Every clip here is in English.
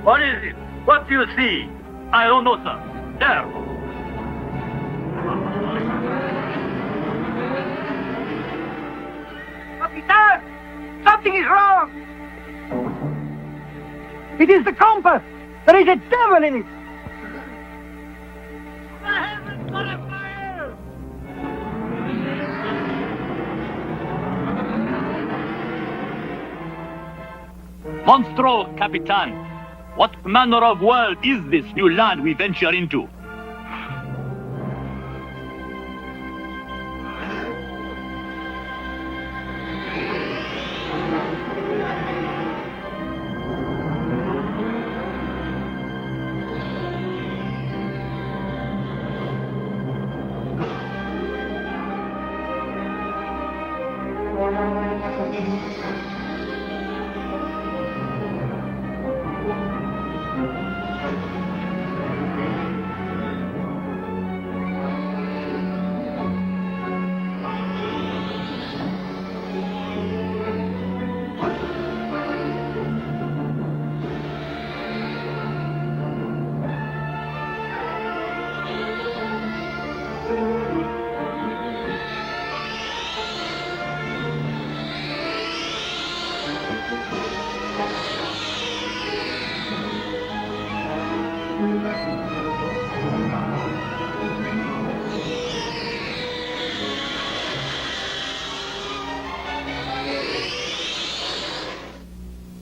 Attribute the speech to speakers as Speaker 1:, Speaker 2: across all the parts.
Speaker 1: What is it? What do you see? I don't know, sir. There.
Speaker 2: Capitan! Something is wrong! It is the compass! There is a devil in it! The heavens are afire!
Speaker 1: Monstro, Capitan. What manner of world is this new land we venture into?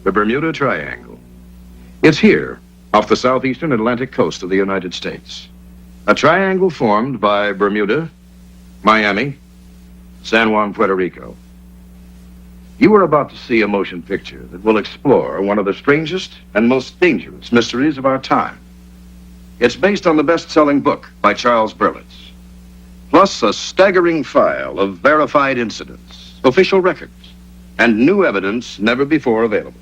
Speaker 3: The Bermuda Triangle. It's here, off the southeastern Atlantic coast of the United States. A triangle formed by Bermuda, Miami, San Juan, Puerto Rico. You are about to see a motion picture that will explore one of the strangest and most dangerous mysteries of our time. It's based on the best-selling book by Charles Berlitz, plus a staggering file of verified incidents, official records, and new evidence never before available.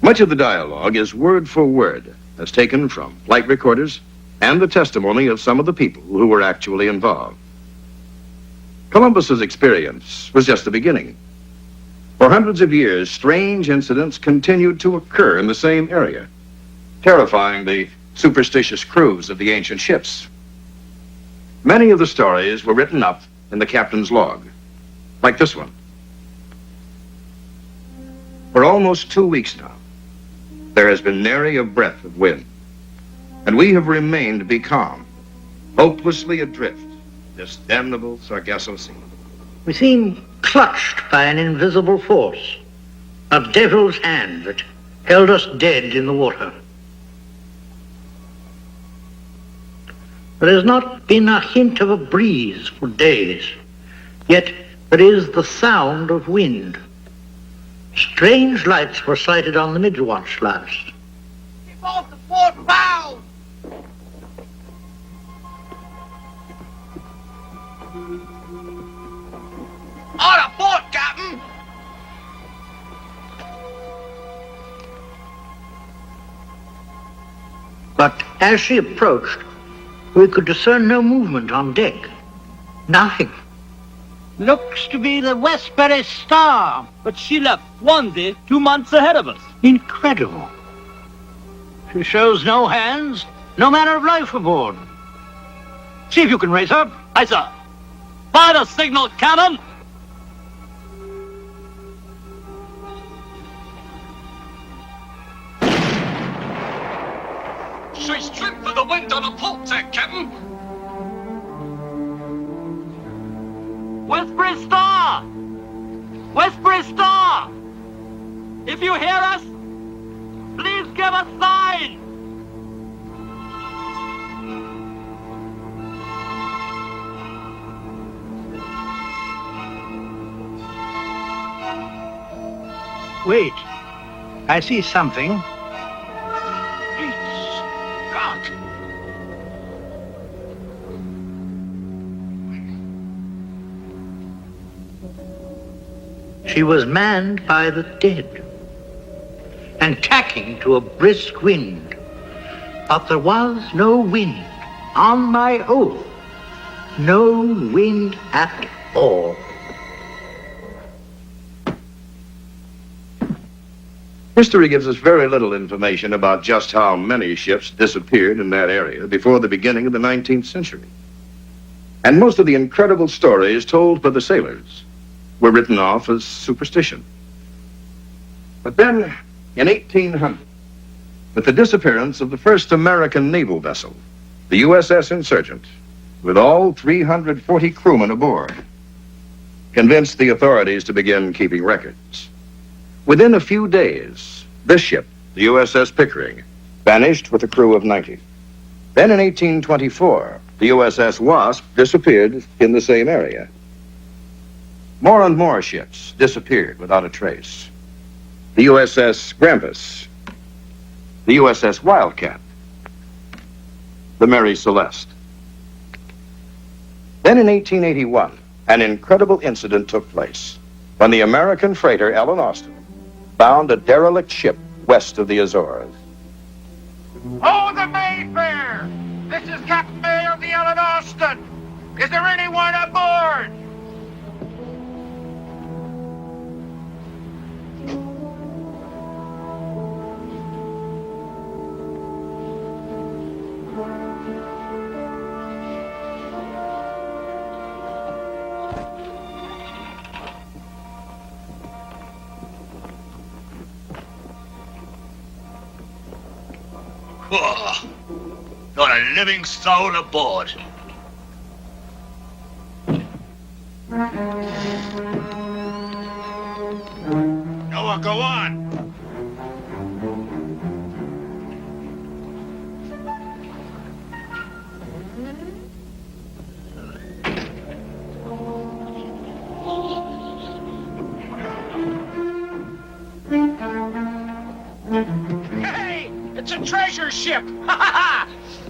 Speaker 3: Much of the dialogue is word for word, as taken from flight recorders and the testimony of some of the people who were actually involved. Columbus's experience was just the beginning. For hundreds of years, strange incidents continued to occur in the same area, terrifying the superstitious crews of the ancient ships. Many of the stories were written up in the captain's log, like this one. For almost 2 weeks now, there has been nary a breath of wind, and we have remained becalmed, hopelessly adrift, this damnable Sargasso Sea.
Speaker 4: We seem clutched by an invisible force, a devil's hand that held us dead in the water. There has not been a hint of a breeze for days, yet there is the sound of wind. Strange lights were sighted on the mid-watch last.
Speaker 2: Keep off the port bow! On a port, Captain!
Speaker 4: But as she approached, we could discern no movement on deck. Nothing.
Speaker 2: Looks to be the Westbury Star.
Speaker 1: But she left Swansea 2 months ahead of us.
Speaker 4: Incredible. She shows no hands, no manner of life aboard. See if you can raise her.
Speaker 1: Aye, sir. Fire the signal cannon!
Speaker 3: She's tripped for the wind on a port deck, Captain.
Speaker 1: Westbury Star! Westbury Star! If you hear us, please give a sign!
Speaker 4: Wait. I see something.
Speaker 3: Great Scott!
Speaker 4: She was manned by the dead and tacking to a brisk wind. But there was no wind, on my oath. No wind at all.
Speaker 3: History gives us very little information about just how many ships disappeared in that area before the beginning of the 19th century. And most of the incredible stories told by the sailors were written off as superstition. But then, in 1800, with the disappearance of the first American naval vessel, the USS Insurgent, with all 340 crewmen aboard, convinced the authorities to begin keeping records. Within a few days, this ship, the USS Pickering, vanished with a crew of 90. Then in 1824, the USS Wasp disappeared in the same area. More and more ships disappeared without a trace. The USS Grampus, the USS Wildcat, the Mary Celeste. Then in 1881, an incredible incident took place when the American freighter Ellen Austin found a derelict ship west of the Azores.
Speaker 5: Oh, the Mayfair! This is Captain May of the Ellen Austin. Is there anyone aboard?
Speaker 6: Oh, not a living soul aboard.
Speaker 5: Noah, go on. Hey, it's a treasure ship.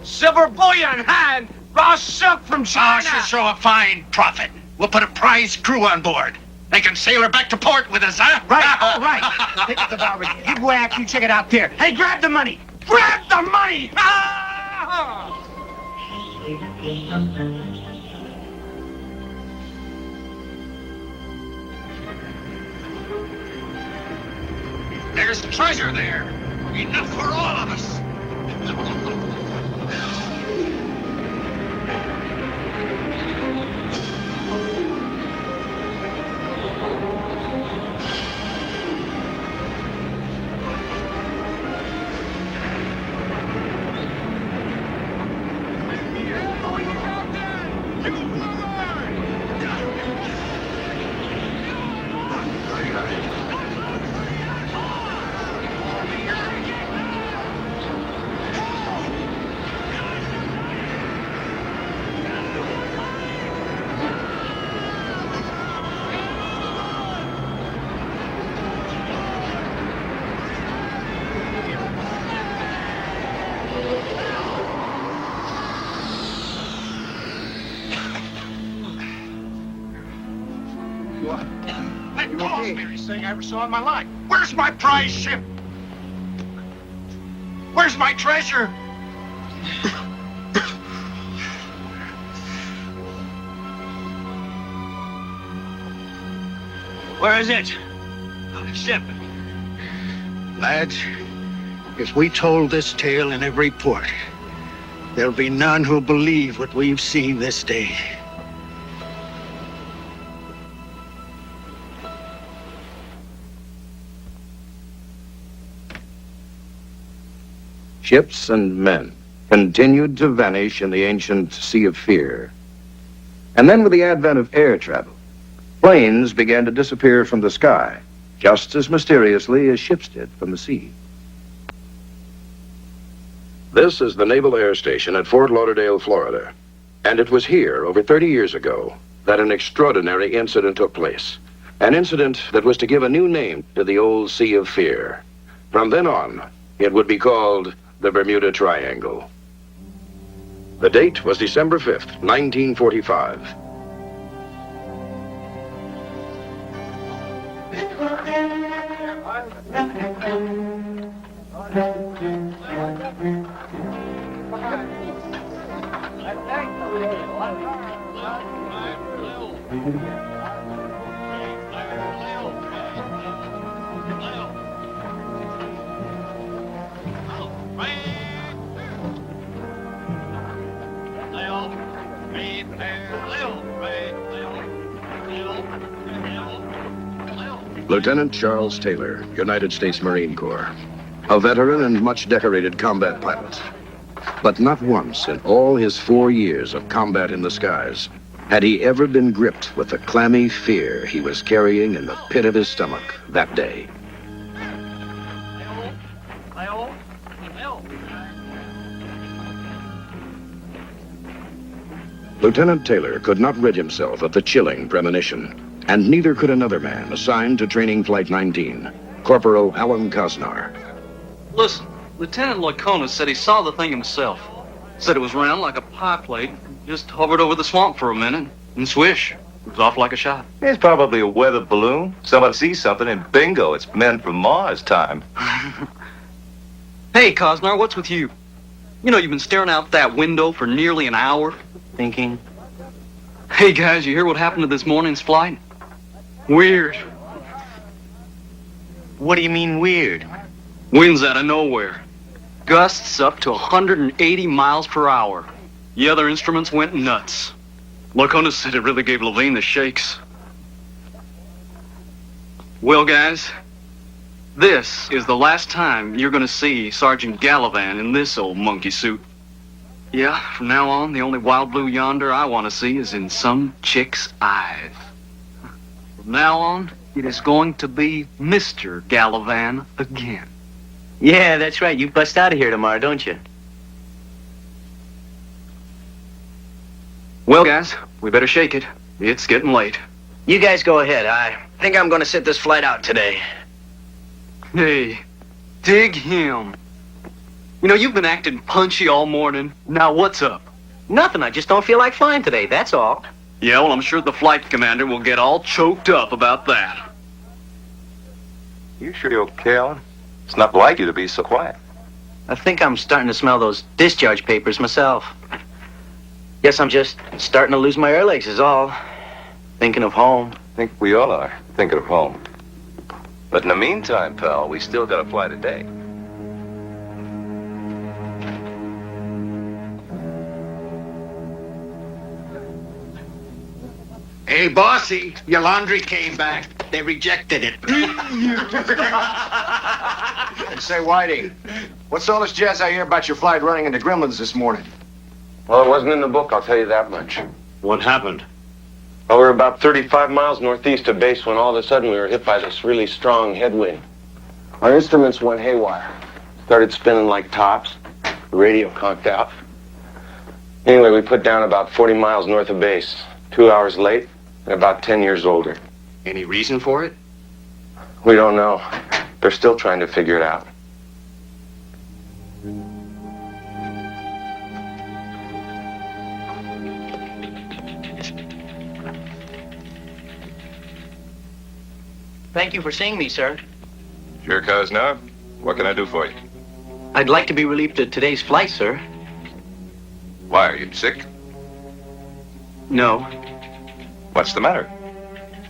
Speaker 5: Silver bullion and raw silk from China.
Speaker 7: Should show a fine profit. We'll put a prize crew on board. They can sail her back to port with us, huh?
Speaker 5: Right, all right. Pick up the bow rig. You go after you check it out there. Hey, grab the money. Grab the money. Ah!
Speaker 7: There's treasure there. Enough for all of us. That Cosberry thing I ever saw in my life. Where's my prize ship? Where's my treasure?
Speaker 6: Where is it? The ship.
Speaker 4: Lads, if we told this tale in every port, there'll be none who'll believe what we've seen this day.
Speaker 3: Ships and men continued to vanish in the ancient Sea of Fear. And then with the advent of air travel, planes began to disappear from the sky, just as mysteriously as ships did from the sea. This is the Naval Air Station at Fort Lauderdale, Florida. And it was here, over 30 years ago, that an extraordinary incident took place. An incident that was to give a new name to the old Sea of Fear. From then on, it would be called the Bermuda Triangle. The date was December 5th, 1945. Lieutenant Charles Taylor, United States Marine Corps. A veteran and much decorated combat pilot. But not once in all his 4 years of combat in the skies had he ever been gripped with the clammy fear he was carrying in the pit of his stomach that day. Lieutenant Taylor could not rid himself of the chilling premonition, and neither could another man assigned to Training Flight 19, Corporal Alan Cosnar.
Speaker 8: Listen, Lieutenant Loconis said he saw the thing himself. Said it was round like a pie plate, just hovered over the swamp for a minute, and swish, it was off like a shot.
Speaker 9: It's probably a weather balloon. Someone sees something and bingo, it's men from Mars time.
Speaker 8: Hey, Cosnar, what's with you? You know, you've been staring out that window for nearly an hour. Thinking. Hey, guys, you hear what happened to this morning's flight? Weird.
Speaker 6: What do you mean weird?
Speaker 8: Winds out of nowhere. Gusts up to 180 miles per hour. The other instruments went nuts. Loconis said it really gave Levine the shakes. Well, guys, this is the last time you're going to see Sergeant Gallivan in this old monkey suit. Yeah, from now on, the only wild blue yonder I want to see is in some chick's eyes. From now on, it is going to be Mr. Gallivan again.
Speaker 6: Yeah, that's right. You bust out of here tomorrow, don't you?
Speaker 8: Well, guys, we better shake it. It's getting late.
Speaker 6: You guys go ahead. I think I'm going to sit this flight out today.
Speaker 8: Hey, dig him. You know, you've been acting punchy all morning. Now what's up?
Speaker 6: Nothing. I just don't feel like flying today, that's all.
Speaker 8: Yeah, well, I'm sure the flight commander will get all choked up about that.
Speaker 9: You sure you're okay, Alan? It's not like you to be so quiet.
Speaker 6: I think I'm starting to smell those discharge papers myself. Guess I'm just starting to lose my air legs is all. Thinking of home.
Speaker 9: I think we all are thinking of home. But in the meantime, pal, we still got to fly today.
Speaker 7: Hey, bossy, your laundry came back. They rejected it.
Speaker 10: Say, Whitey, what's all this jazz I hear about your flight running into gremlins this morning?
Speaker 11: Well, it wasn't in the book, I'll tell you that much.
Speaker 10: What happened?
Speaker 11: Well, we were about 35 miles northeast of base when all of a sudden we were hit by this really strong headwind. Our instruments went haywire. Started spinning like tops. The radio conked out. Anyway, we put down about 40 miles north of base. 2 hours late and about 10 years older.
Speaker 10: Any reason for it?
Speaker 11: We don't know. They're still trying to figure it out.
Speaker 6: Thank you for seeing me, sir.
Speaker 9: Sure, Cosnar. What can I do for you?
Speaker 6: I'd like to be relieved of today's flight, sir.
Speaker 9: Why, are you sick?
Speaker 6: No.
Speaker 9: What's the matter?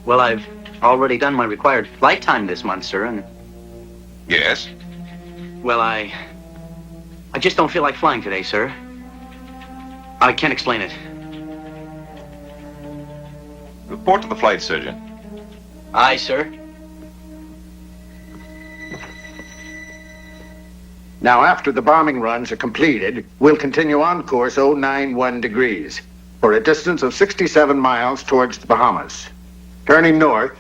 Speaker 6: Well, I've already done my required flight time this month, sir, and...
Speaker 9: Yes?
Speaker 6: Well, I just don't feel like flying today, sir. I can't explain it.
Speaker 9: Report to the flight surgeon.
Speaker 6: Aye, sir.
Speaker 10: Now, after the bombing runs are completed, we'll continue on course 091 degrees for a distance of 67 miles towards the Bahamas, turning north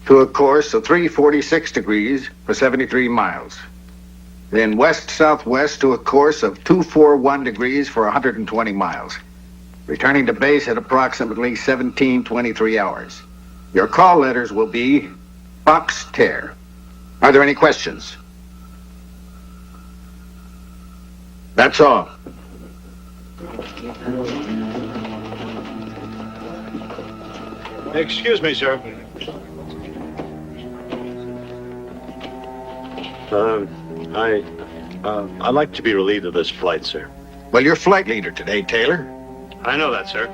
Speaker 10: to a course of 346 degrees for 73 miles. Then west-southwest to a course of 241 degrees for 120 miles, returning to base at approximately 1723 hours. Your call letters will be Fox Tear. Are there any questions? That's all.
Speaker 12: Excuse me, sir. I'd like to be relieved of this flight, sir.
Speaker 10: Well, you're flight leader today, Taylor.
Speaker 12: I know that, sir.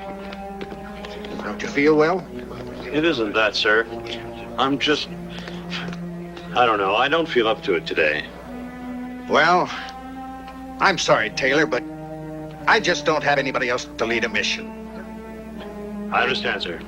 Speaker 10: Don't you feel well?
Speaker 12: It isn't that, sir. I'm just... I don't know. I don't feel up to it today.
Speaker 10: Well, I'm sorry, Taylor, but I just don't have anybody else to lead a mission.
Speaker 12: I understand, sir.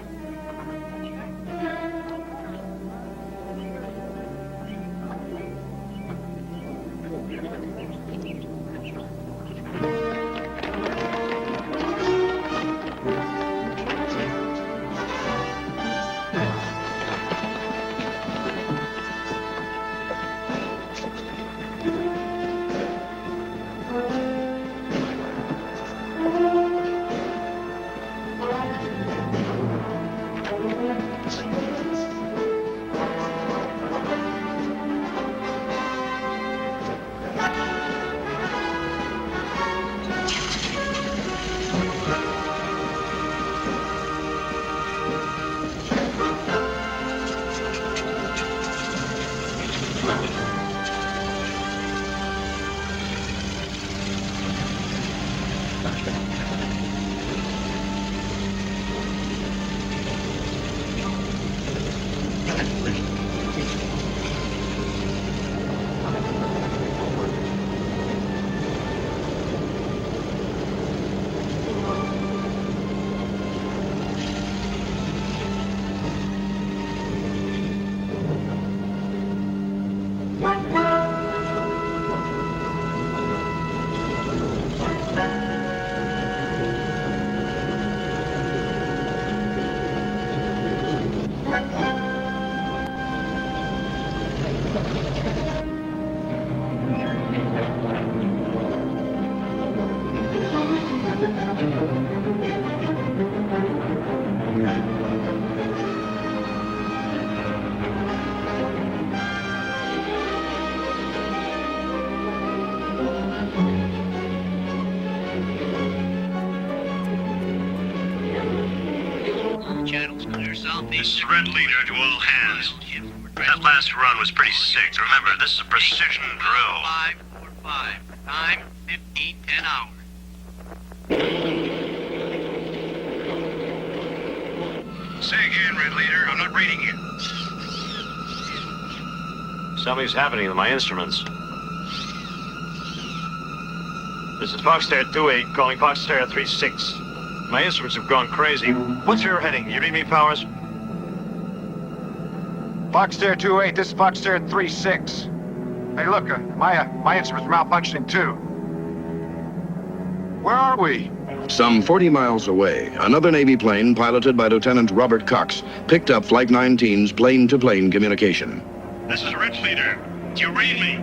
Speaker 12: This is Red Leader to all hands. That last run was pretty sick. Remember, this is a precision drill.
Speaker 1: 545. Time 15:10 hours.
Speaker 12: Say again, Red Leader. I'm not reading you.
Speaker 13: Something's happening with my instruments. This is Foxterra 28 calling Foxterra 36. My instruments have gone crazy. What's your heading? You read me, Powers?
Speaker 5: Foxterra 28, this is Foxterra 36. Hey, look, my instrument's malfunctioning too. Where are we?
Speaker 3: Some 40 miles away, another Navy plane piloted by Lieutenant Robert Cox picked up Flight 19's plane-to-plane communication.
Speaker 12: This is Red Leader. Do you read me?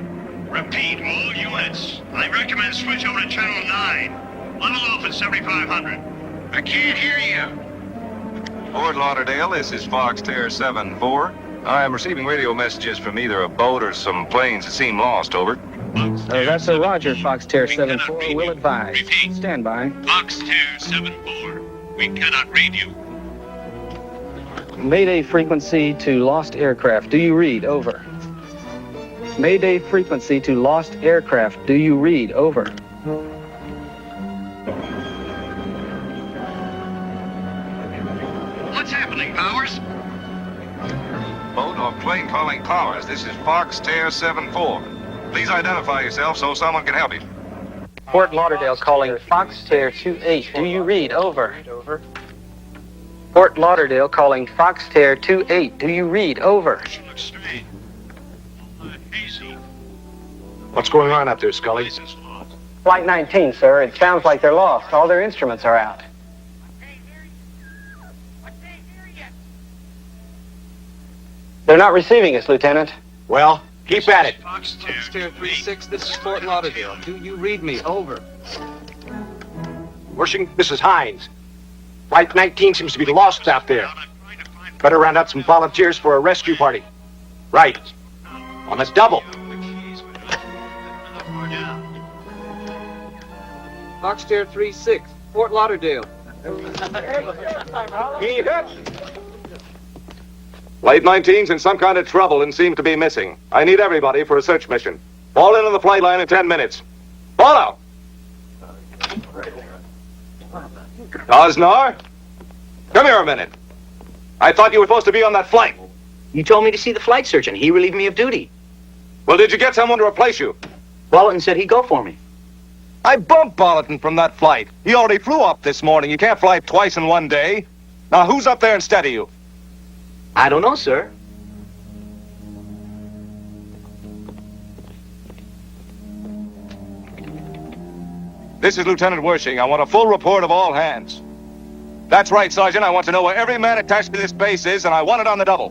Speaker 12: Repeat, all units. I recommend switch over to Channel 9. Level off at 7,500.
Speaker 5: I can't hear you.
Speaker 9: Fort Lauderdale, this is Foxterra 74. I am receiving radio messages from either a boat or some planes that seem lost, over.
Speaker 14: That's a Roger, Foxterra 74. Will advise.
Speaker 12: Repeat.
Speaker 14: Stand by.
Speaker 12: Foxterra 74. We cannot read you.
Speaker 14: Mayday frequency to lost aircraft. Do you read? Over. Mayday frequency to lost aircraft. Do you read? Over.
Speaker 12: What's happening, Powers?
Speaker 9: Boat or plane calling Powers. This is Foxterra 74. Please identify yourself so someone can help you.
Speaker 14: Fort Lauderdale calling Foxterra 28. Do you read? Over. Over. Fort Lauderdale calling Foxterra 28. Do you read? Over.
Speaker 12: Looks strange. Hazy.
Speaker 5: What's going on up there, Scully?
Speaker 14: Flight 19, sir. It sounds like they're lost. All their instruments are out. They're not receiving us, Lieutenant.
Speaker 5: Well, keep at it.
Speaker 12: Foxterra
Speaker 14: 36, this is Fort Lauderdale. Do you read me? Over.
Speaker 5: This is Hines. Flight 19 seems to be lost out there. Better round up some volunteers for a rescue party. Right. On a double.
Speaker 14: Foxterra 36, Fort Lauderdale.
Speaker 9: Flight 19's in some kind of trouble and seems to be missing. I need everybody for a search mission. Fall in on the flight line in 10 minutes. Fall out! Osnar? Come here a minute. I thought you were supposed to be on that flight.
Speaker 6: You told me to see the flight surgeon. He relieved me of duty.
Speaker 9: Well, did you get someone to replace you?
Speaker 6: Walton said he'd go for me.
Speaker 9: I bumped Bolton from that flight. He already flew up this morning. You can't fly twice in one day. Now, who's up there instead of you?
Speaker 6: I don't know, sir.
Speaker 9: This is Lieutenant Wershing. I want a full report of all hands. That's right, Sergeant. I want to know where every man attached to this base is, and I want it on the double.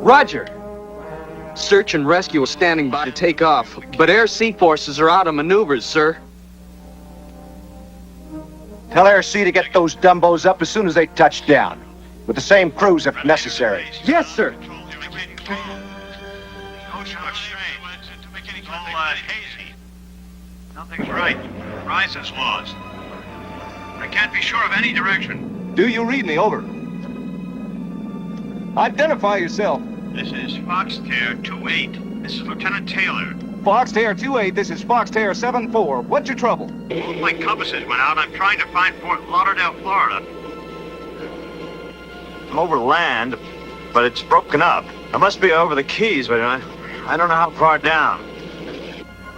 Speaker 15: Roger. Search and rescue is standing by to take off, but air-sea forces are out of maneuvers, sir.
Speaker 5: Tell Air C to get those dumbos up as soon as they touch down. With the same crews if necessary.
Speaker 15: Yes, sir.
Speaker 12: The ocean looks strange. It's all hazy. Nothing's right. Horizon's lost. I can't be sure of any direction.
Speaker 9: Do you read me? Over. Identify yourself.
Speaker 12: This is Foxterra 28. This is Lieutenant Taylor.
Speaker 9: Foxterra 28, this is Foxterra 74. What's your trouble?
Speaker 12: Both my compasses went out. I'm trying to find Fort Lauderdale, Florida.
Speaker 13: I'm over land, but it's broken up. I must be over the Keys, but I don't know how far down.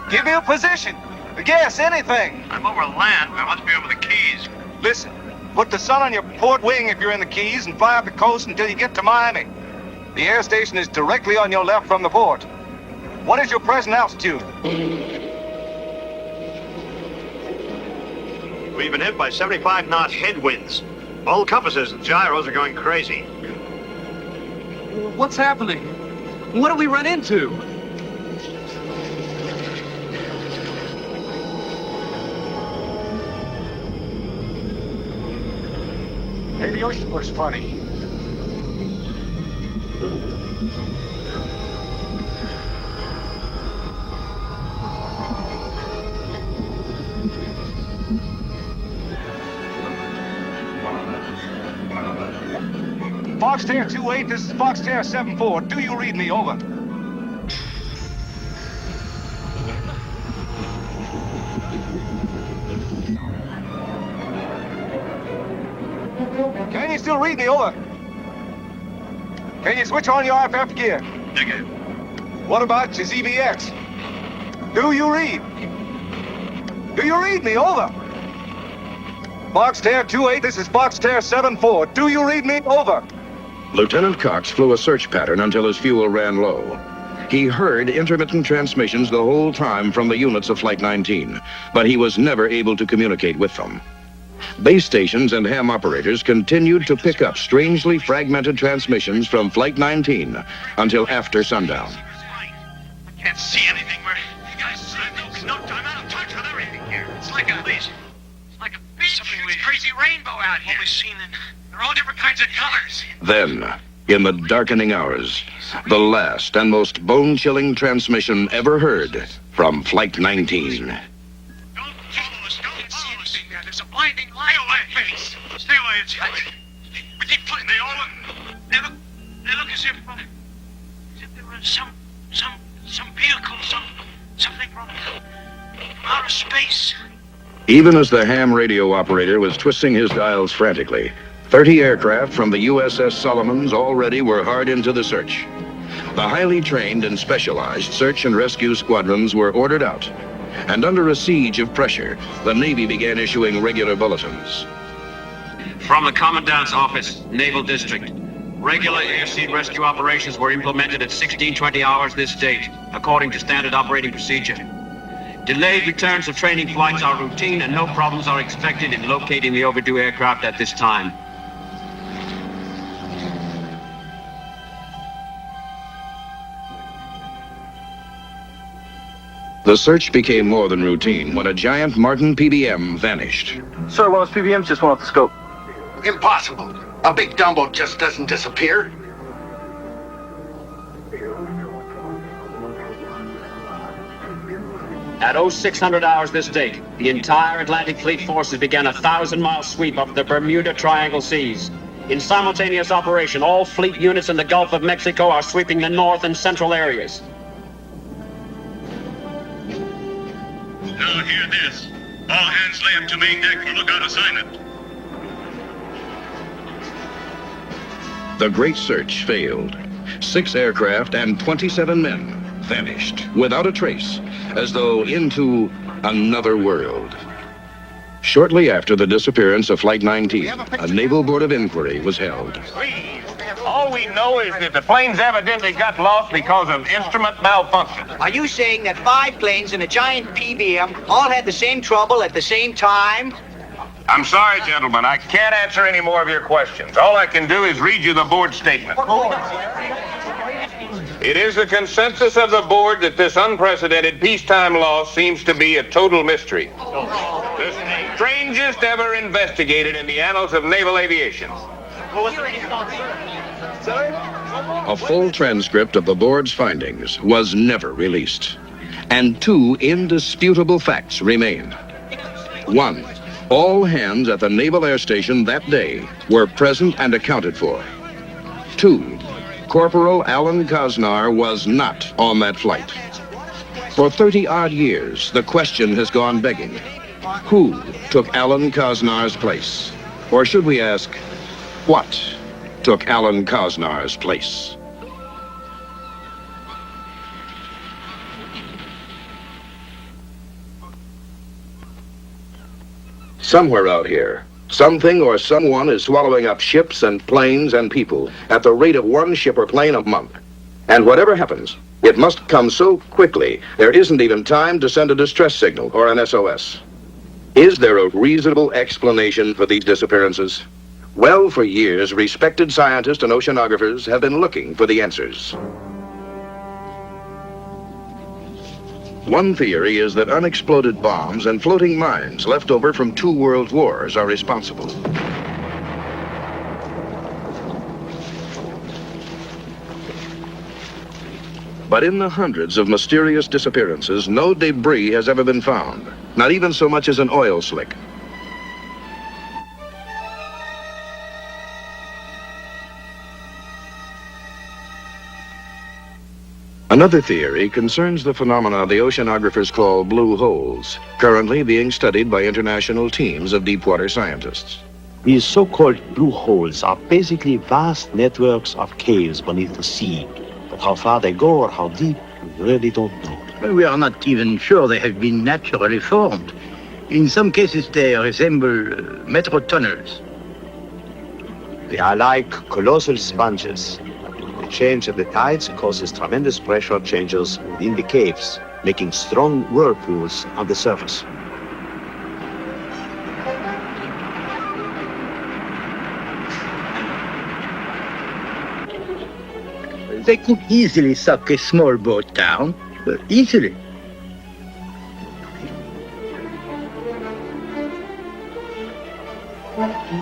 Speaker 9: Give me a position. Guess anything.
Speaker 12: I'm over land, but I must be over the Keys.
Speaker 9: Listen, put the sun on your port wing if you're in the Keys and fly up the coast until you get to Miami. The air station is directly on your left from the port. What is your present altitude?
Speaker 13: We've been hit by 75-knot headwinds. All compasses and gyros are going crazy.
Speaker 15: What's happening? What did we run into?
Speaker 5: Hey, the ocean looks funny.
Speaker 9: Foxterre 28, this is Foxterre 74. Do you read me? Over. Can you still read me? Over. Can you switch on your RFF gear?
Speaker 13: Negative.
Speaker 9: What about your ZBX? Do you read? Do you read me? Over. Foxterre 28, this is Foxterre 74. Do you read me? Over.
Speaker 3: Lieutenant Cox flew a search pattern until his fuel ran low. He heard intermittent transmissions the whole time from the units of Flight 19, but he was never able to communicate with them. Base stations and ham operators continued to pick up strangely fragmented transmissions from Flight 19 until after sundown.
Speaker 12: I can't see anything. You guys, no time out of touch with everything here. It's like a beach. It's like a beach. It's a crazy rainbow out here. Only seen in. They're all different kinds of colors.
Speaker 3: Then, in the darkening hours, the last and most bone-chilling transmission ever heard from Flight 19.
Speaker 12: Don't follow us. Don't follow us. There's a blinding light on my face. Stay away. It's we keep putting. They look as if there was some vehicle, something from outer space.
Speaker 3: Even as the ham radio operator was twisting his dials frantically, 30 aircraft from the USS Solomons already were hard into the search. The highly trained and specialized search and rescue squadrons were ordered out, and under a siege of pressure, the Navy began issuing regular bulletins.
Speaker 16: From the Commandant's Office, Naval District. Regular air-sea rescue operations were implemented at 16:20 hours this date, according to standard operating procedure. Delayed returns of training flights are routine, and no problems are expected in locating the overdue aircraft at this time.
Speaker 3: The search became more than routine when a giant Martin PBM vanished.
Speaker 6: Sir, one of those PBMs just went off the scope.
Speaker 7: Impossible. A big Dumbo just doesn't disappear.
Speaker 16: At 0600 hours this date, the entire Atlantic Fleet forces began a 1,000-mile sweep of the Bermuda Triangle seas. In simultaneous operation, all fleet units in the Gulf of Mexico are sweeping the north and central areas.
Speaker 12: Now hear this. All hands lay up to main deck for lookout assignment.
Speaker 3: The great search failed. 6 aircraft and 27 men vanished without a trace, as though into another world. Shortly after the disappearance of Flight 19, a Naval Board of Inquiry was held.
Speaker 17: All we know is that the planes evidently got lost because of instrument malfunction.
Speaker 18: Are you saying that 5 planes and a giant PBM all had the same trouble at the same time?
Speaker 17: I'm sorry, gentlemen. I can't answer any more of your questions. All I can do is read you the board statement. It is the consensus of the board that this unprecedented peacetime loss seems to be a total mystery. The strangest ever investigated in the annals of naval aviation.
Speaker 3: A full transcript of the board's findings was never released, and 2 indisputable facts remain. 1, all hands at the Naval Air Station that day were present and accounted for. 2, Corporal Alan Kosnar was not on that flight. For 30-odd years, the question has gone begging. Who took Alan Kosnar's place? Or should we ask, what took Alan Kosnar's place? Somewhere out here, something or someone is swallowing up ships and planes and people at the rate of 1 ship or plane a month. And whatever happens, It must come so quickly, there isn't even time to send a distress signal or an SOS. Is there a reasonable explanation for these disappearances? Well, for years, respected scientists and oceanographers have been looking for the answers. One theory is that unexploded bombs and floating mines left over from 2 world wars are responsible. But in the hundreds of mysterious disappearances, no debris has ever been found, not even so much as an oil slick. Another theory concerns the phenomena the oceanographers call blue holes, currently being studied by international teams of deepwater scientists.
Speaker 19: These so-called blue holes are basically vast networks of caves beneath the sea. But how far they go or how deep, we really don't know.
Speaker 2: We are not even sure they have been naturally formed. In some cases, they resemble metro tunnels.
Speaker 19: They are like colossal sponges. The change of the tides causes tremendous pressure changes within the caves, making strong whirlpools on the surface.
Speaker 2: They could easily suck a small boat down, easily.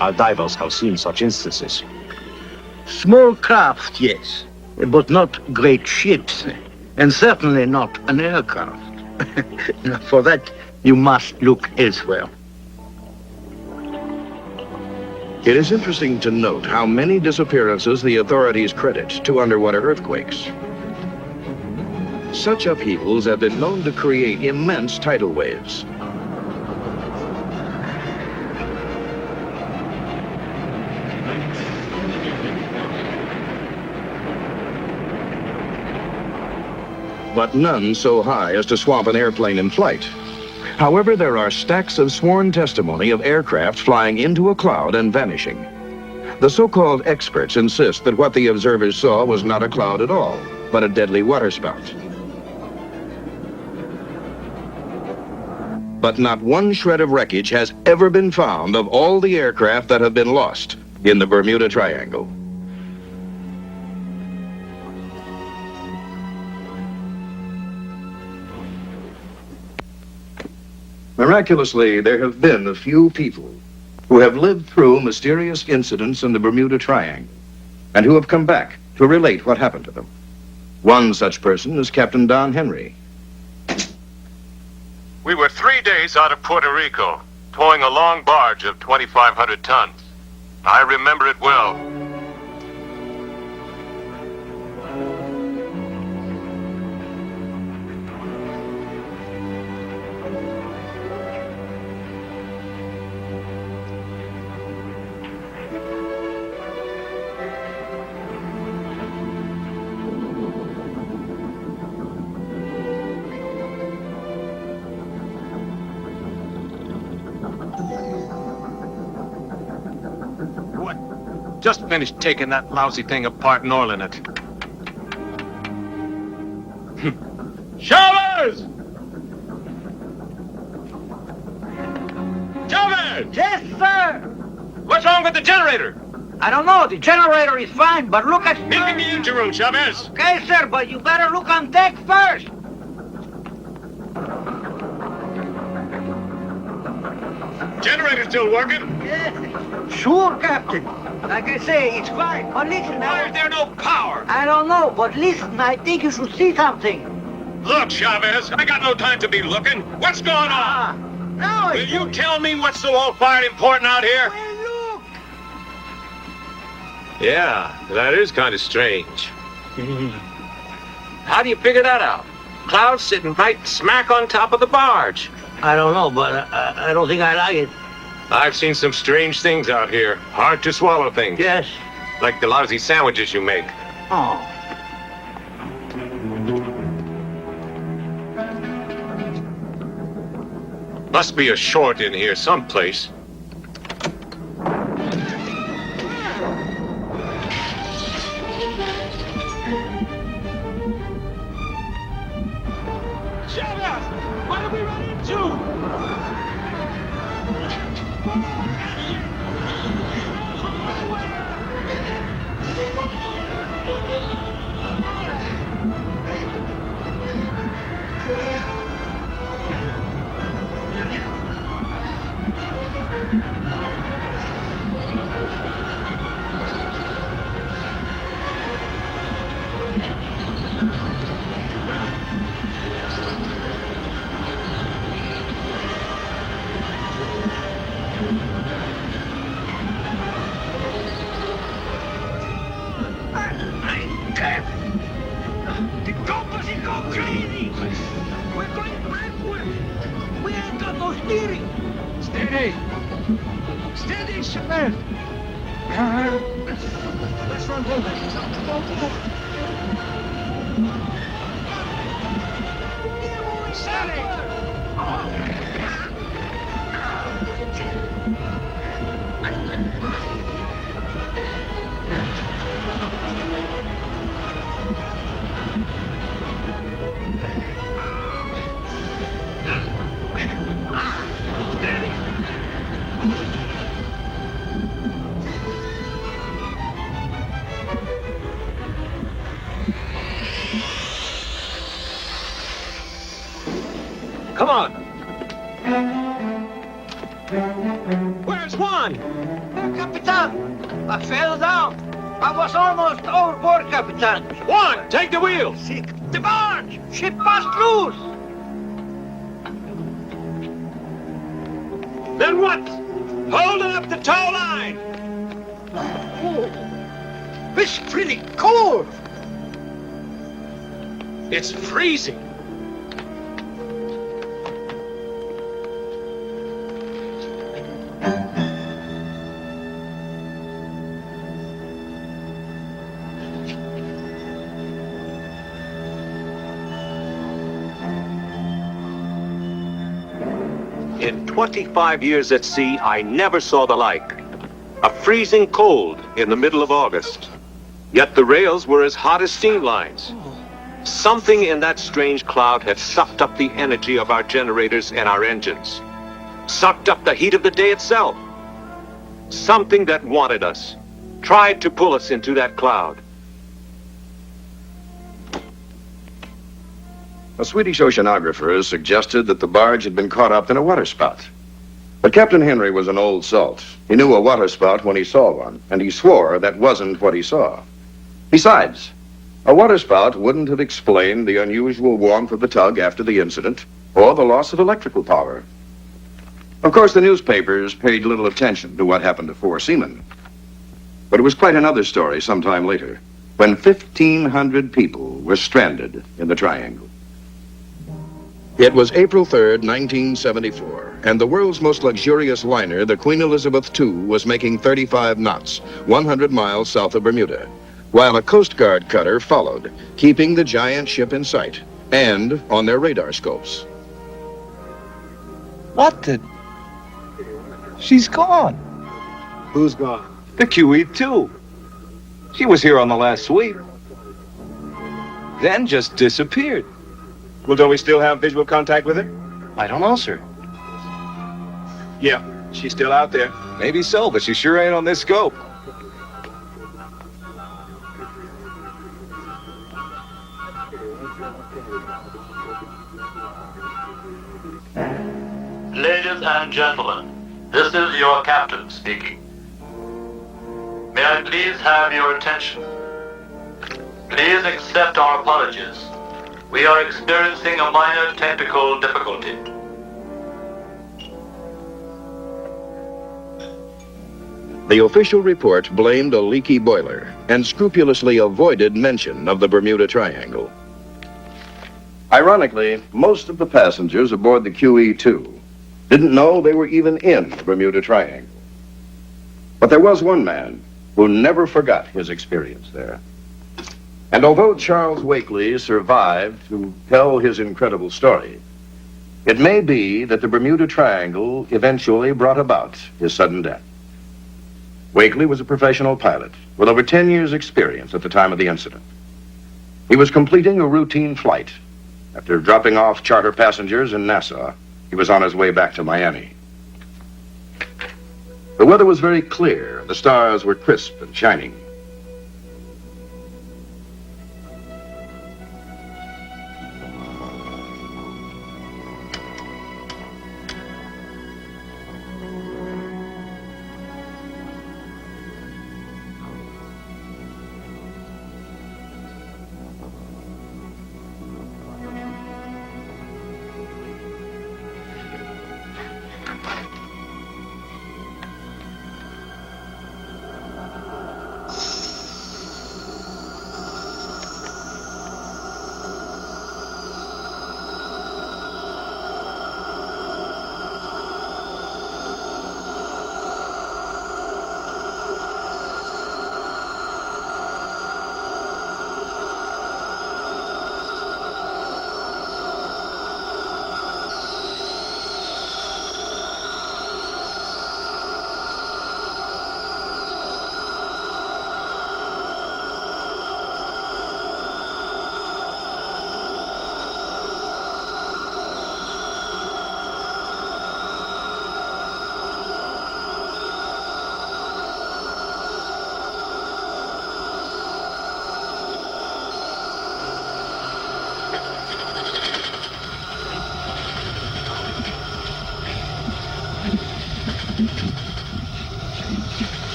Speaker 19: Our divers have seen such instances.
Speaker 2: Small craft, yes, but not great ships, and certainly not an aircraft. For that, you must look elsewhere.
Speaker 3: It is interesting to note how many disappearances the authorities credit to underwater earthquakes. Such upheavals have been known to create immense tidal waves. But none so high as to swamp an airplane in flight. However, there are stacks of sworn testimony of aircraft flying into a cloud and vanishing. The so-called experts insist that what the observers saw was not a cloud at all, but a deadly waterspout. But not one shred of wreckage has ever been found of all the aircraft that have been lost in the Bermuda Triangle. Miraculously, there have been a few people who have lived through mysterious incidents in the Bermuda Triangle and who have come back to relate what happened to them. One such person is Captain Don Henry.
Speaker 17: We were 3 days out of Puerto Rico, towing a long barge of 2,500 tons. I remember it well. Just finished taking that lousy thing apart and oiling it. Chavez! Chavez!
Speaker 18: Yes, sir!
Speaker 17: What's wrong with the generator?
Speaker 18: I don't know. The generator is fine, but look at...
Speaker 17: Meet me in the engine room, Chavez.
Speaker 18: Okay, sir, but you better look on deck first.
Speaker 17: Generator still working?
Speaker 18: Yes. Sure, Captain. Like I say, it's fine. But listen now.
Speaker 17: Why is there no power?
Speaker 18: I don't know, but listen, I think you should see something.
Speaker 17: Look, Chavez, I got no time to be looking. What's going on?
Speaker 18: No,
Speaker 17: Will you tell me what's so all-fired important out here?
Speaker 18: Well, look.
Speaker 17: Yeah, that is kind of strange. How do you figure that out? Clouds sitting right smack on top of the barge.
Speaker 2: I don't know, but I don't think I like it.
Speaker 17: I've seen some strange things out here. Hard to swallow things.
Speaker 2: Yes.
Speaker 17: Like the lousy sandwiches you make.
Speaker 2: Oh.
Speaker 17: Must be a short in here someplace.
Speaker 12: steering. Steady. Steady, Chevelle. Let's run over. Steady.
Speaker 20: Come on.
Speaker 12: Where's Juan?
Speaker 18: Capitan, I fell down. I was almost overboard, Capitan.
Speaker 20: Juan, take the wheel.
Speaker 18: The barge! Ship passed loose!
Speaker 20: Then what? Hold it up the tow line.
Speaker 18: Oh, it's pretty cold.
Speaker 20: It's freezing.
Speaker 19: In 25 years at sea, I never saw the like. A freezing cold in the middle of August. Yet the rails were as hot as steam lines. Something in that strange cloud had sucked up the energy of our generators and our engines. Sucked up the heat of the day itself. Something that wanted us. Tried to pull us into that cloud.
Speaker 3: A Swedish oceanographer suggested that the barge had been caught up in a waterspout. But Captain Henry was an old salt. He knew a waterspout when he saw one, and he swore that wasn't what he saw. Besides, a waterspout wouldn't have explained the unusual warmth of the tug after the incident, or the loss of electrical power. Of course, the newspapers paid little attention to what happened to 4 seamen. But it was quite another story sometime later, when 1,500 people were stranded in the Triangle. It was April 3rd, 1974, and the world's most luxurious liner, the Queen Elizabeth II, was making 35 knots, 100 miles south of Bermuda, while a Coast Guard cutter followed, keeping the giant ship in sight and on their radar scopes.
Speaker 9: What the? She's gone.
Speaker 20: Who's gone?
Speaker 9: The QE2. She was here on the last sweep. Then just disappeared.
Speaker 13: Well, don't we still have visual contact with her?
Speaker 9: I don't know, sir.
Speaker 13: Yeah, she's still out there.
Speaker 9: Maybe so, but she sure ain't on this scope.
Speaker 21: Ladies and gentlemen, this is your captain speaking. May I please have your attention? Please accept our apologies. We are experiencing a minor technical difficulty.
Speaker 3: The official report blamed a leaky boiler and scrupulously avoided mention of the Bermuda Triangle. Ironically, most of the passengers aboard the QE2 didn't know they were even in the Bermuda Triangle. But there was one man who never forgot his experience there. And although Charles Wakely survived to tell his incredible story, it may be that the Bermuda Triangle eventually brought about his sudden death. Wakely was a professional pilot with over 10 years' experience at the time of the incident. He was completing a routine flight. After dropping off charter passengers in Nassau, he was on his way back to Miami. The weather was very clear. The stars were crisp and shining.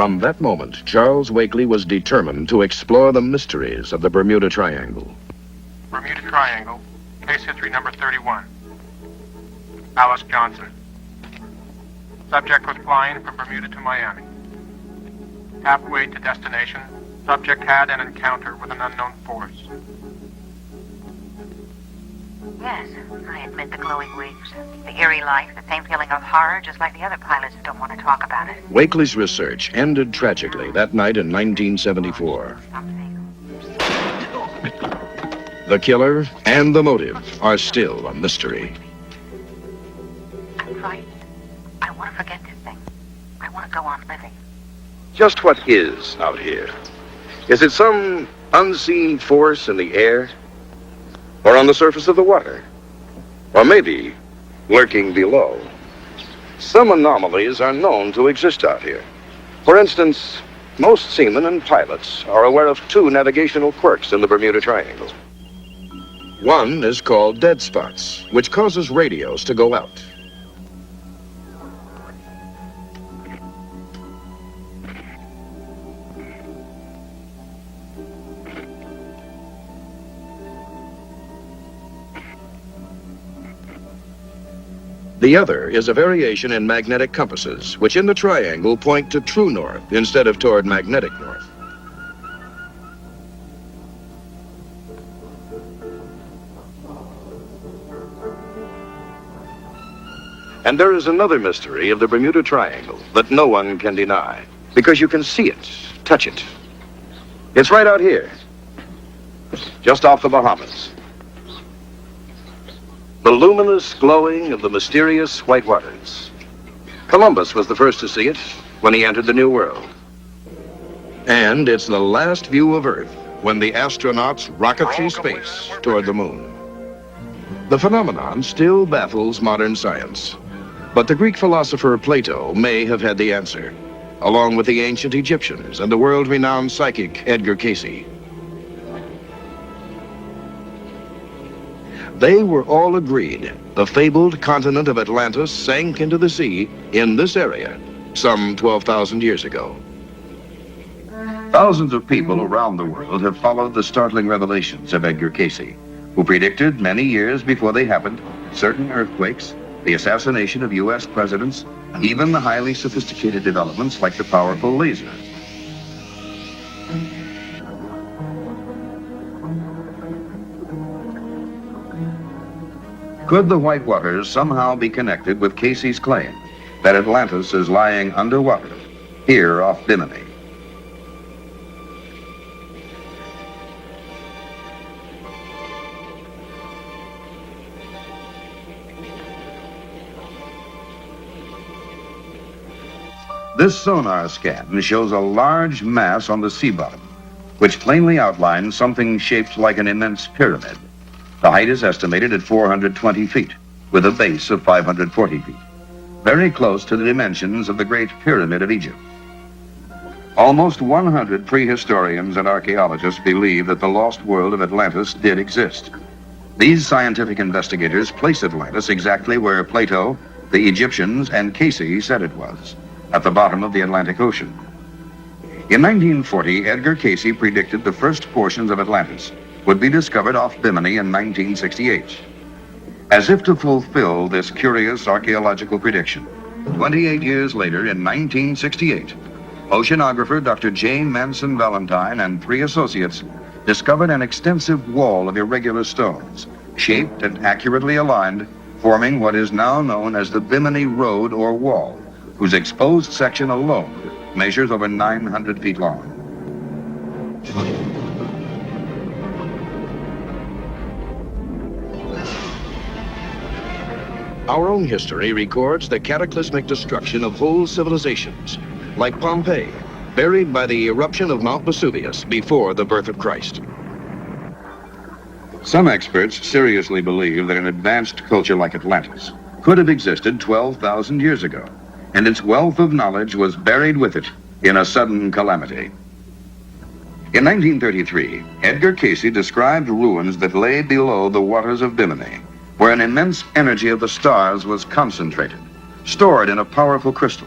Speaker 3: From that moment, Charles Wakely was determined to explore the mysteries of the Bermuda Triangle.
Speaker 4: Bermuda Triangle, case history number 31. Alice Johnson. Subject was flying from Bermuda to Miami. Halfway to destination, subject had an encounter with an unknown force.
Speaker 22: Yes, I admit the glowing wings, the eerie light, the same feeling of horror, just like the other pilots who don't want to talk about it.
Speaker 3: Wakely's research ended tragically that night in 1974. The killer and the motive are still a mystery.
Speaker 22: I'm frightened. I want to forget this thing. I want to go on living.
Speaker 3: Just what is out here? Is it some unseen force in the air? Or on the surface of the water? Or maybe lurking below? Some anomalies are known to exist out here. For instance, most seamen and pilots are aware of two navigational quirks in the Bermuda Triangle. One is called dead spots, which causes radios to go out. The other is a variation in magnetic compasses, which in the triangle point to true north instead of toward magnetic north. And there is another mystery of the Bermuda Triangle that no one can deny, because you can see it, touch it. It's right out here, just off the Bahamas. The luminous glowing of the mysterious white waters. Columbus was the first to see it when he entered the New World. And it's the last view of Earth when the astronauts rocket through space toward the moon. The phenomenon still baffles modern science, but the Greek philosopher Plato may have had the answer, along with the ancient Egyptians and the world-renowned psychic Edgar Cayce. They were all agreed the fabled continent of Atlantis sank into the sea in this area some 12,000 years ago. Thousands of people around the world have followed the startling revelations of Edgar Cayce, who predicted many years before they happened certain earthquakes, the assassination of U.S. presidents, even the highly sophisticated developments like the powerful laser. Could the white waters somehow be connected with Cayce's claim that Atlantis is lying underwater, here off Bimini? This sonar scan shows a large mass on the sea bottom, which plainly outlines something shaped like an immense pyramid. The height is estimated at 420 feet, with a base of 540 feet, very close to the dimensions of the Great Pyramid of Egypt. Almost 100 prehistorians and archaeologists believe that the lost world of Atlantis did exist. These scientific investigators place Atlantis exactly where Plato, the Egyptians, and Cayce said it was, at the bottom of the Atlantic Ocean. In 1940, Edgar Cayce predicted the first portions of Atlantis would be discovered off Bimini in 1968. As if to fulfill this curious archaeological prediction, 28 years later, in 1968, oceanographer Dr. Jane Manson Valentine and 3 associates discovered an extensive wall of irregular stones, shaped and accurately aligned, forming what is now known as the Bimini Road or Wall, whose exposed section alone measures over 900 feet long. Our own history records the cataclysmic destruction of whole civilizations, like Pompeii, buried by the eruption of Mount Vesuvius before the birth of Christ. Some experts seriously believe that an advanced culture like Atlantis could have existed 12,000 years ago, and its wealth of knowledge was buried with it in a sudden calamity. In 1933, Edgar Cayce described ruins that lay below the waters of Bimini, where an immense energy of the stars was concentrated, stored in a powerful crystal.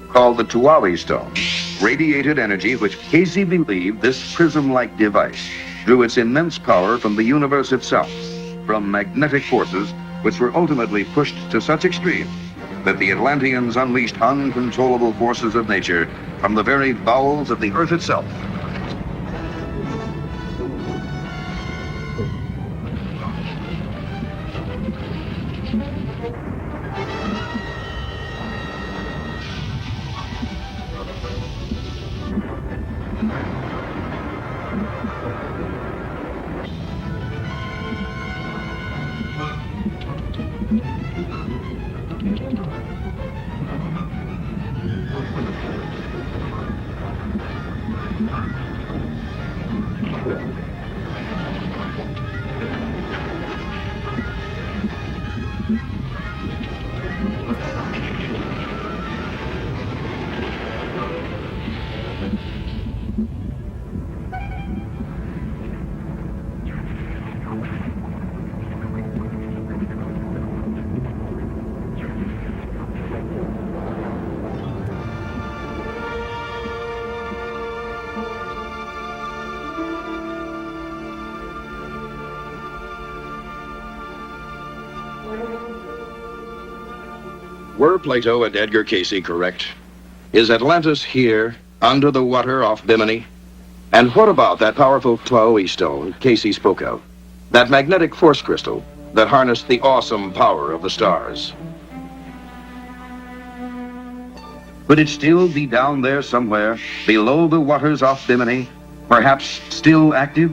Speaker 3: called the Tuawi stone, radiated energy which Casey believed this prism-like device drew its immense power from the universe itself, from magnetic forces which were ultimately pushed to such extremes that the Atlanteans unleashed uncontrollable forces of nature from the very bowels of the earth itself. Were Plato and Edgar Casey correct? Is Atlantis here, under the water off Bimini? And what about that powerful Tuawi stone Casey spoke of? That magnetic force crystal that harnessed the awesome power of the stars? Could it still be down there somewhere, below the waters off Bimini? Perhaps still active?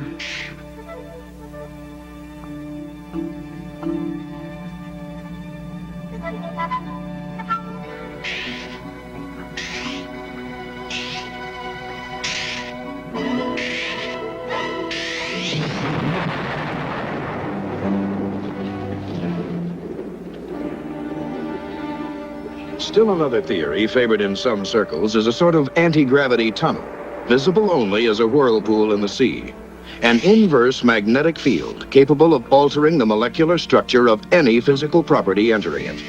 Speaker 3: Still another theory favored in some circles is a sort of anti-gravity tunnel, visible only as a whirlpool in the sea. An inverse magnetic field capable of altering the molecular structure of any physical property entering it.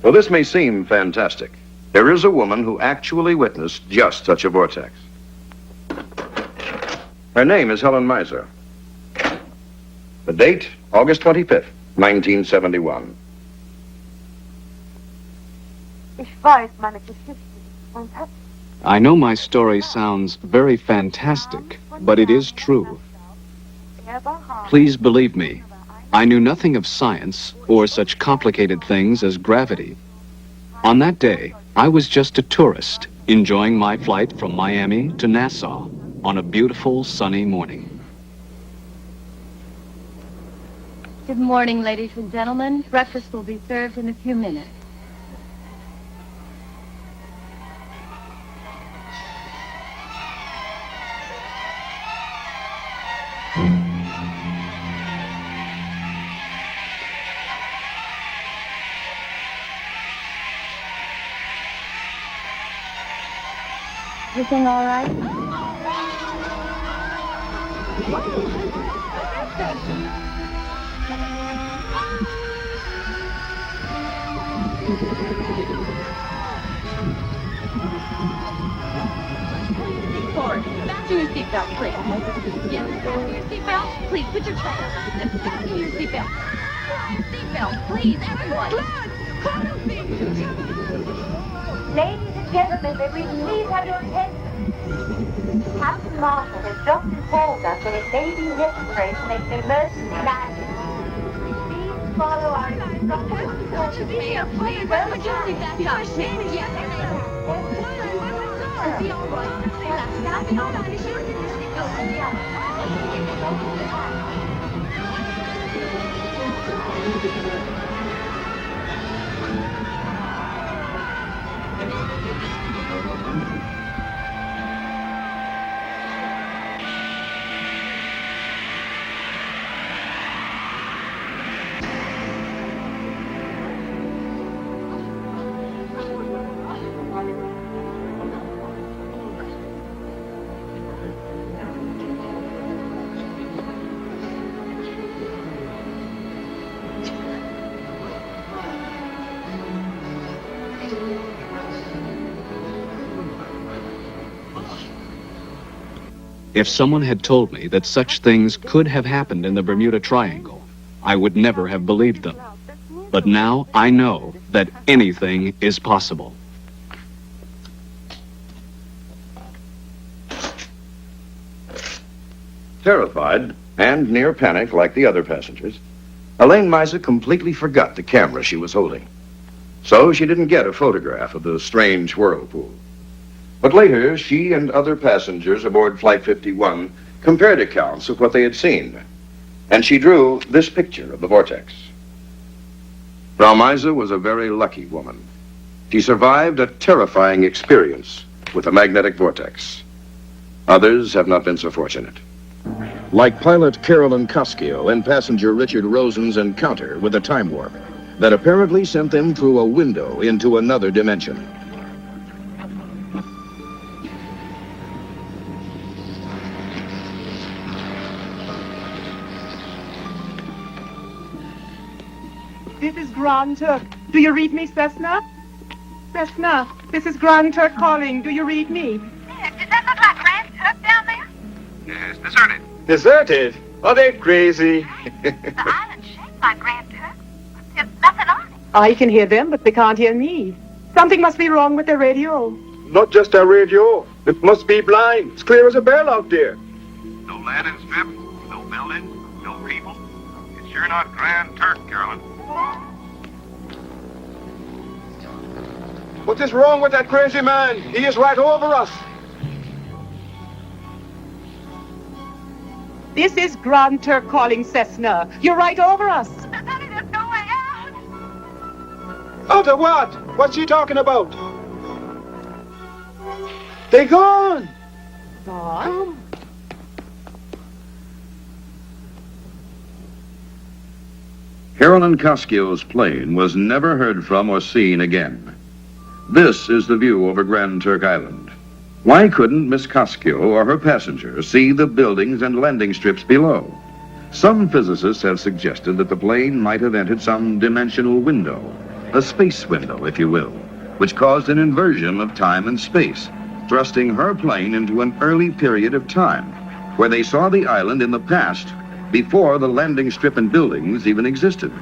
Speaker 3: Well, this may seem fantastic. There is a woman who actually witnessed just such a vortex. Her name is Helen Miser. The date, August 25th, 1971.
Speaker 8: I know my story sounds very fantastic, but it is true. Please believe me, I knew nothing of science or such complicated things as gravity. On that day, I was just a tourist, enjoying my flight from Miami to Nassau on a beautiful sunny morning.
Speaker 11: Good morning, ladies and gentlemen. Breakfast will be served in a few minutes. Everything all right?
Speaker 23: Forward. Fasten your seatbelt, please. Yes, fasten your seatbelt. Please, put your tray on. Fasten your seatbelt. Seatbelt, please, everyone.
Speaker 22: Ladies and gentlemen, may we please have your attention? Captain Marshall has just informed us that it may be necessary to make an emergency landing. Please follow our instructions.
Speaker 23: Put your seat up, please. Put your seat back up. Yes, it'll be all right. Relax. It'll be all right.
Speaker 8: If someone had told me that such things could have happened in the Bermuda Triangle, I would never have believed them. But now I know that anything is possible.
Speaker 3: Terrified and near panic like the other passengers, Elaine Misa completely forgot the camera she was holding. So she didn't get a photograph of the strange whirlpool. But later, she and other passengers aboard Flight 51 compared accounts of what they had seen. And she drew this picture of the vortex. Frau Misa was a very lucky woman. She survived a terrifying experience with a magnetic vortex. Others have not been so fortunate. Like pilot Carolyn Koskio and passenger Richard Rosen's encounter with a time warp that apparently sent them through a window into another dimension.
Speaker 1: This is Grand Turk. Do you read me, Cessna? Cessna, this is Grand Turk calling. Do you read me?
Speaker 22: Does that look like Grand Turk down there?
Speaker 17: Yes, deserted.
Speaker 20: Deserted? Are they crazy?
Speaker 22: The island's shaped like Grand Turk. There's nothing on it.
Speaker 1: I can hear them, but they can't hear me. Something must be wrong with their radio.
Speaker 20: Not just our radio. It must be blind. It's clear as a bell out there.
Speaker 17: No landing strip, no building, no people. It's sure not Grand Turk, Carolyn.
Speaker 20: What is wrong with that crazy man? He is right over us.
Speaker 1: This is Grand Turk calling, Cessna. You're right over us.
Speaker 22: There's no way out.
Speaker 20: Out of what? What's she talking about? They gone.
Speaker 1: Gone?
Speaker 3: Carolyn Koskio's plane was never heard from or seen again. This is the view over Grand Turk Island. Why couldn't Miss Koskio or her passenger see the buildings and landing strips below? Some physicists have suggested that the plane might have entered some dimensional window, a space window, if you will, which caused an inversion of time and space, thrusting her plane into an early period of time, where they saw the island in the past, before the landing strip and buildings even existed.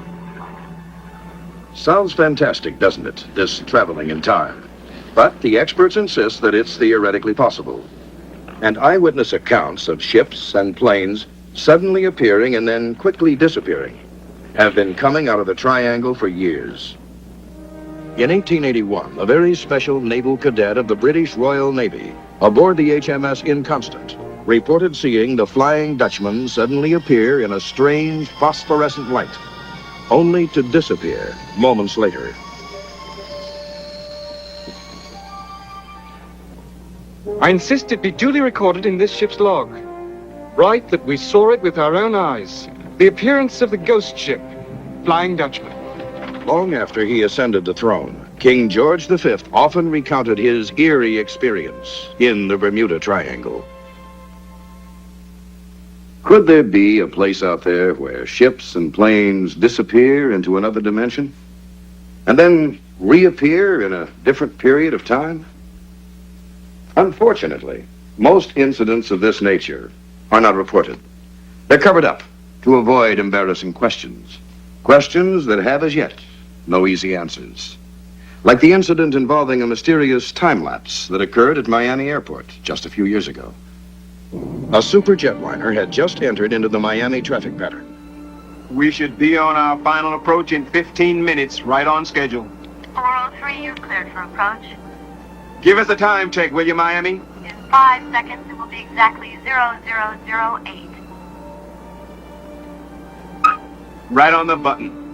Speaker 3: Sounds fantastic, doesn't it, this traveling in time? But the experts insist that it's theoretically possible. And eyewitness accounts of ships and planes suddenly appearing and then quickly disappearing have been coming out of the triangle for years. In 1881, a very special naval cadet of the British Royal Navy, aboard the HMS Inconstant, reported seeing the Flying Dutchman suddenly appear in a strange phosphorescent light, only to disappear moments later.
Speaker 15: I insist it be duly recorded in this ship's log. Write that we saw it with our own eyes. The appearance of the ghost ship, Flying Dutchman.
Speaker 3: Long after he ascended the throne, King George V often recounted his eerie experience in the Bermuda Triangle. Could there be a place out there where ships and planes disappear into another dimension and then reappear in a different period of time? Unfortunately, most incidents of this nature are not reported. They're covered up to avoid embarrassing questions. Questions that have as yet no easy answers. Like the incident involving a mysterious time lapse that occurred at Miami Airport just a few years ago. A super jetliner had just entered into the Miami traffic pattern.
Speaker 20: We should be on our final approach in 15 minutes, right on schedule.
Speaker 22: 403, you're cleared for approach.
Speaker 20: Give us a time check, will you, Miami?
Speaker 22: In 5 seconds, it will be exactly 0008.
Speaker 20: Right on the button.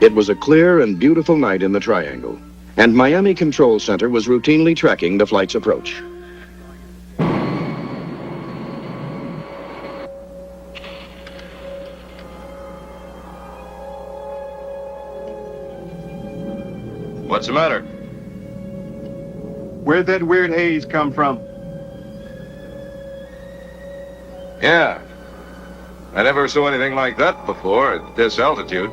Speaker 3: It was a clear and beautiful night in the Triangle, and Miami Control Center was routinely tracking the flight's approach.
Speaker 9: What's the matter?
Speaker 20: Where'd that weird haze come from?
Speaker 9: Yeah. I never saw anything like that before at this altitude.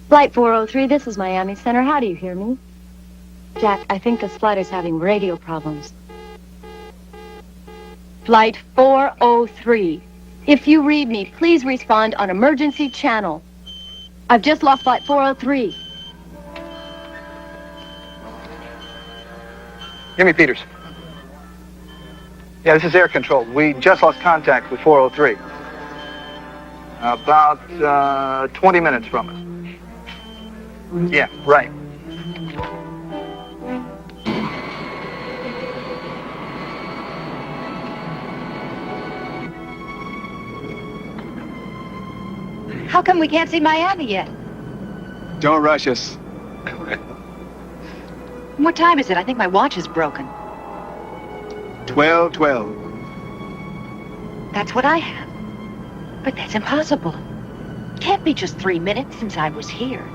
Speaker 11: Flight 403, this is Miami Center. How do you hear me? Jack, I think this flight is having radio problems. Flight 403. If you read me, please respond on emergency channel. I've just lost Flight 403.
Speaker 5: Jimmy Peters. Yeah, this is air control. We just lost contact with 403. About 20 minutes from us. Yeah, right.
Speaker 10: How come we can't see Miami yet?
Speaker 5: Don't rush us.
Speaker 10: What time is it? I think my watch is broken.
Speaker 5: 12:12.
Speaker 10: That's what I have. But that's impossible. Can't be just 3 minutes since I was here.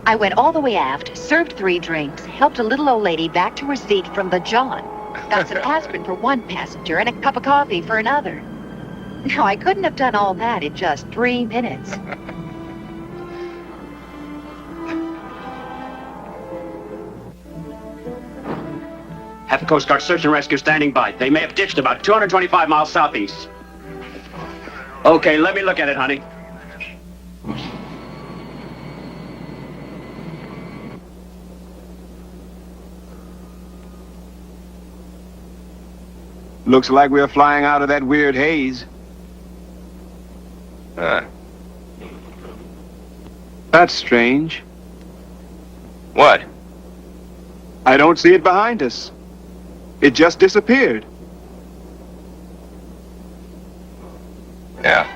Speaker 10: I went all the way aft, served 3 drinks, helped a little old lady back to her seat from the John. Got some aspirin for one passenger and a cup of coffee for another. Now, I couldn't have done all that in just 3 minutes.
Speaker 16: Have the Coast Guard search and rescue standing by. They may have ditched about 225 miles southeast. Okay, let me look at it, honey.
Speaker 20: Looks like we're flying out of that weird haze. That's strange.
Speaker 17: What?
Speaker 20: I don't see it behind us. It just disappeared.
Speaker 17: Yeah.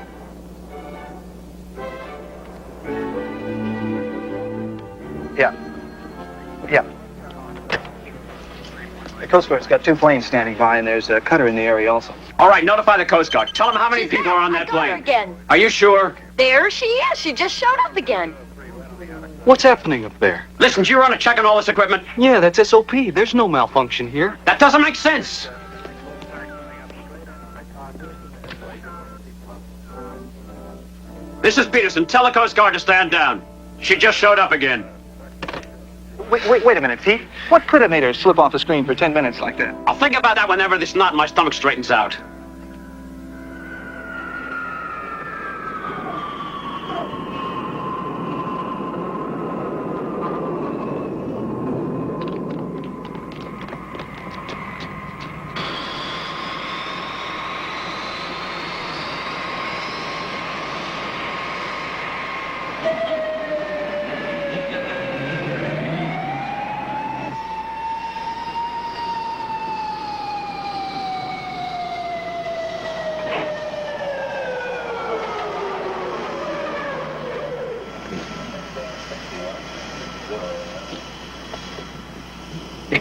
Speaker 5: Yeah. The Coast Guard's got 2 planes standing by, and there's a cutter in the area also.
Speaker 16: All right, notify the Coast Guard. Tell them how many people are on that plane.
Speaker 11: Again.
Speaker 16: Are you sure?
Speaker 11: There she is. She just showed up again.
Speaker 15: What's happening up there?
Speaker 16: Listen, do you run a check on all this equipment?
Speaker 15: Yeah, that's SOP. There's no malfunction here.
Speaker 16: That doesn't make sense. This is Peterson. Tell the Coast Guard to stand down. She just showed up again.
Speaker 5: Wait a minute, Pete. What could have made her slip off the screen for 10 minutes like that?
Speaker 16: I'll think about that whenever this knot in my stomach straightens out.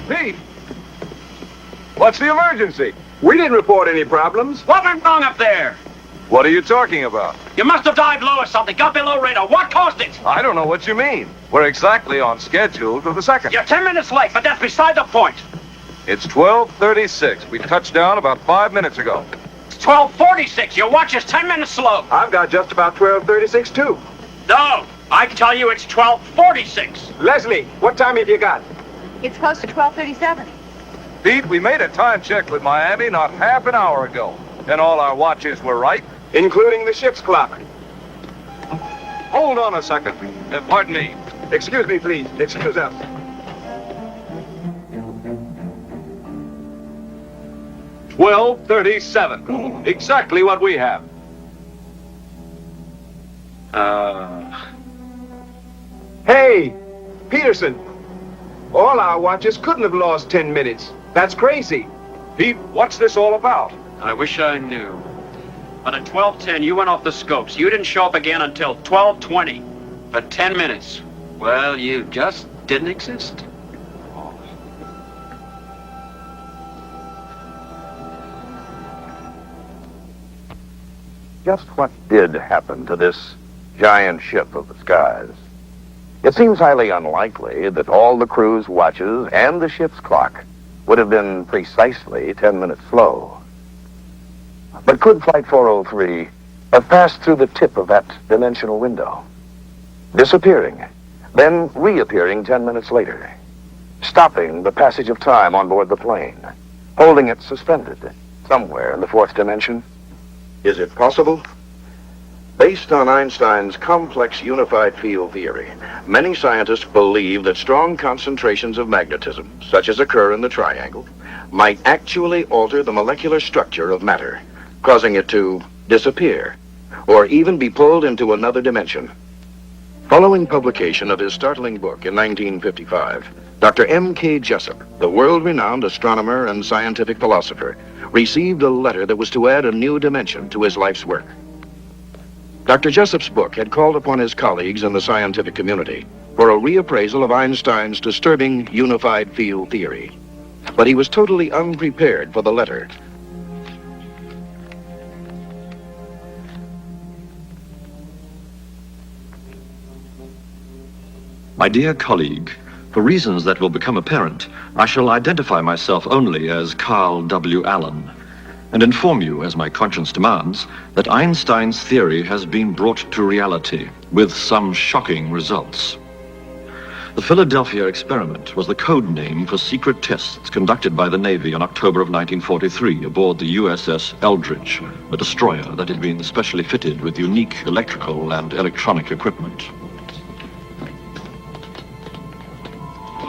Speaker 9: Pete! What's the emergency? We didn't report any problems.
Speaker 16: What went wrong up there?
Speaker 9: What are you talking about?
Speaker 16: You must have dived low or something. Got below radar. What caused it?
Speaker 9: I don't know what you mean. We're exactly on schedule to the second.
Speaker 16: You're 10 minutes late, but that's beside the point.
Speaker 9: It's 12:36. We touched down about 5 minutes ago.
Speaker 16: It's 12:46. Your watch is 10 minutes slow.
Speaker 9: I've got just about 12:36 too.
Speaker 16: No, I tell you it's 12:46.
Speaker 9: Leslie, what time have you got?
Speaker 10: It's close to 12:37.
Speaker 9: Pete, we made a time check with Miami not half an hour ago, and all our watches were right, including the ship's clock. Hold on a second. Pardon me. Excuse me, please. Excuse us. $12:37. Exactly what we have. Hey, Peterson. All our watches couldn't have lost 10 minutes. That's crazy. Pete, what's this all about?
Speaker 16: I wish I knew. But at 12:10, you went off the scopes. You didn't show up again until 12:20. For 10 minutes. Well, you just didn't exist.
Speaker 3: Just what did happen to this giant ship of the skies? It seems highly unlikely that all the crew's watches and the ship's clock would have been precisely 10 minutes slow. But could Flight 403 have passed through the tip of that dimensional window, disappearing, then reappearing 10 minutes later, stopping the passage of time on board the plane, holding it suspended somewhere in the fourth dimension? Is it possible? Based on Einstein's complex unified field theory, many scientists believe that strong concentrations of magnetism, such as occur in the triangle, might actually alter the molecular structure of matter, causing it to disappear, or even be pulled into another dimension. Following publication of his startling book in 1955, Dr. M.K. Jessup, the world-renowned astronomer and scientific philosopher, received a letter that was to add a new dimension to his life's work. Dr. Jessup's book had called upon his colleagues in the scientific community for a reappraisal of Einstein's disturbing unified field theory. But he was totally unprepared for the letter.
Speaker 6: My dear colleague, for reasons that will become apparent, I shall identify myself only as Carl W. Allen, and inform you, as my conscience demands, that Einstein's theory has been brought to reality, with some shocking results. The Philadelphia experiment was the code name for secret tests conducted by the Navy in October of 1943 aboard the USS Eldridge, a destroyer that had been specially fitted with unique electrical and electronic equipment.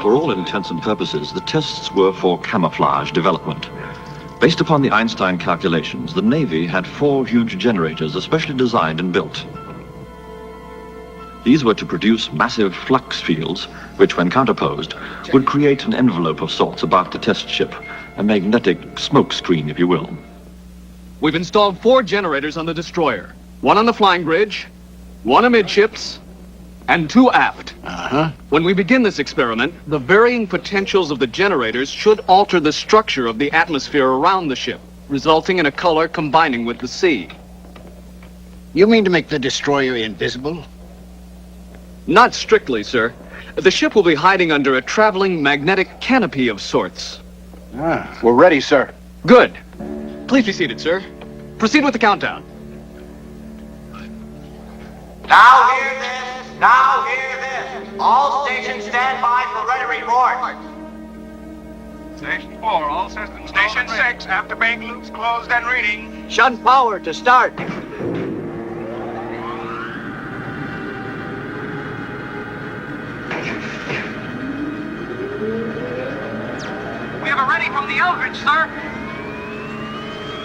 Speaker 6: For all intents and purposes, the tests were for camouflage development. Based upon the Einstein calculations, the Navy had 4 huge generators especially designed and built. These were to produce massive flux fields, which, when counterposed, would create an envelope of sorts about the test ship, a magnetic smoke screen, if you will.
Speaker 8: We've installed 4 generators on the destroyer. 1 on the flying bridge, 1 amidships, and 2 aft. When we begin this experiment, the varying potentials of the generators should alter the structure of the atmosphere around the ship, resulting in a color combining with the sea.
Speaker 2: You mean to make the destroyer invisible?
Speaker 8: Not strictly, sir. The ship will be hiding under a traveling magnetic canopy of sorts.
Speaker 5: We're ready, sir.
Speaker 8: Good. Please be seated, sir. Proceed with the countdown.
Speaker 18: Now hear this! Now hear this! All stations stand by for ready report.
Speaker 17: Station 4, all systems. Station 6, after bank loops closed and reading.
Speaker 18: Shunt power to start.
Speaker 12: We have a ready from the Eldridge, sir.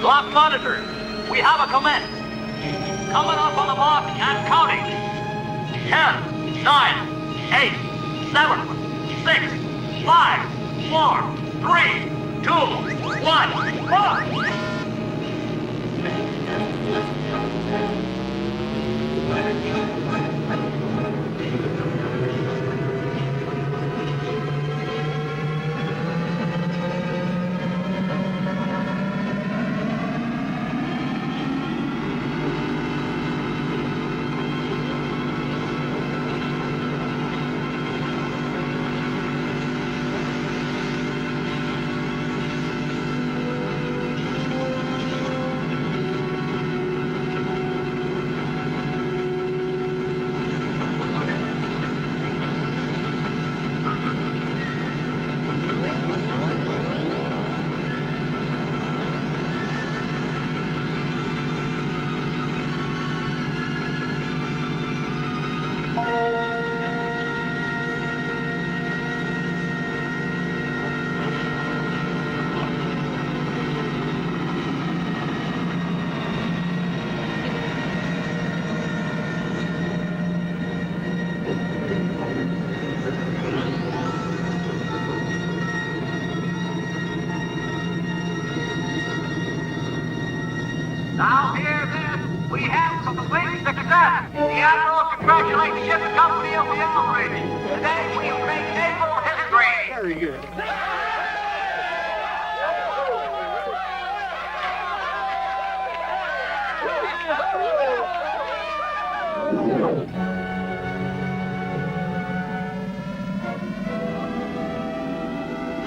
Speaker 12: Lock monitor. We have a command. Coming up on the mark and counting. 10, 9, 8, 7, 6, 5, 4, 3, 2, 1, mark! Now hear this. We have complete success. The Admiral congratulates ship company of the Eldridge. Today we have made naval history.
Speaker 2: Very good.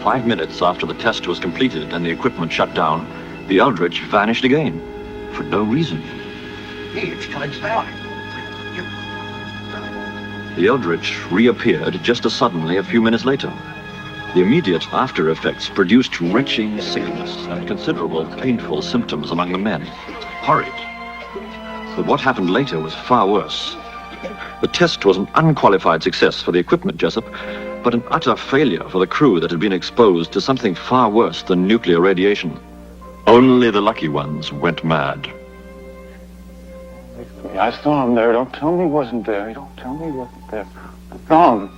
Speaker 6: 5 minutes after the test was completed and the equipment shut down, the Eldridge vanished again. for no reason.
Speaker 2: It's coming back.
Speaker 6: The Eldritch reappeared just as suddenly a few minutes later. The immediate after effects produced retching sickness and considerable painful symptoms among the men. Horrid. But what happened later was far worse. The test was an unqualified success for the equipment, Jessup, but an utter failure for the crew that had been exposed to something far worse than nuclear radiation. Only the lucky ones went mad.
Speaker 7: I saw him there. Don't tell me he wasn't there. Don't tell me he wasn't there. I saw him.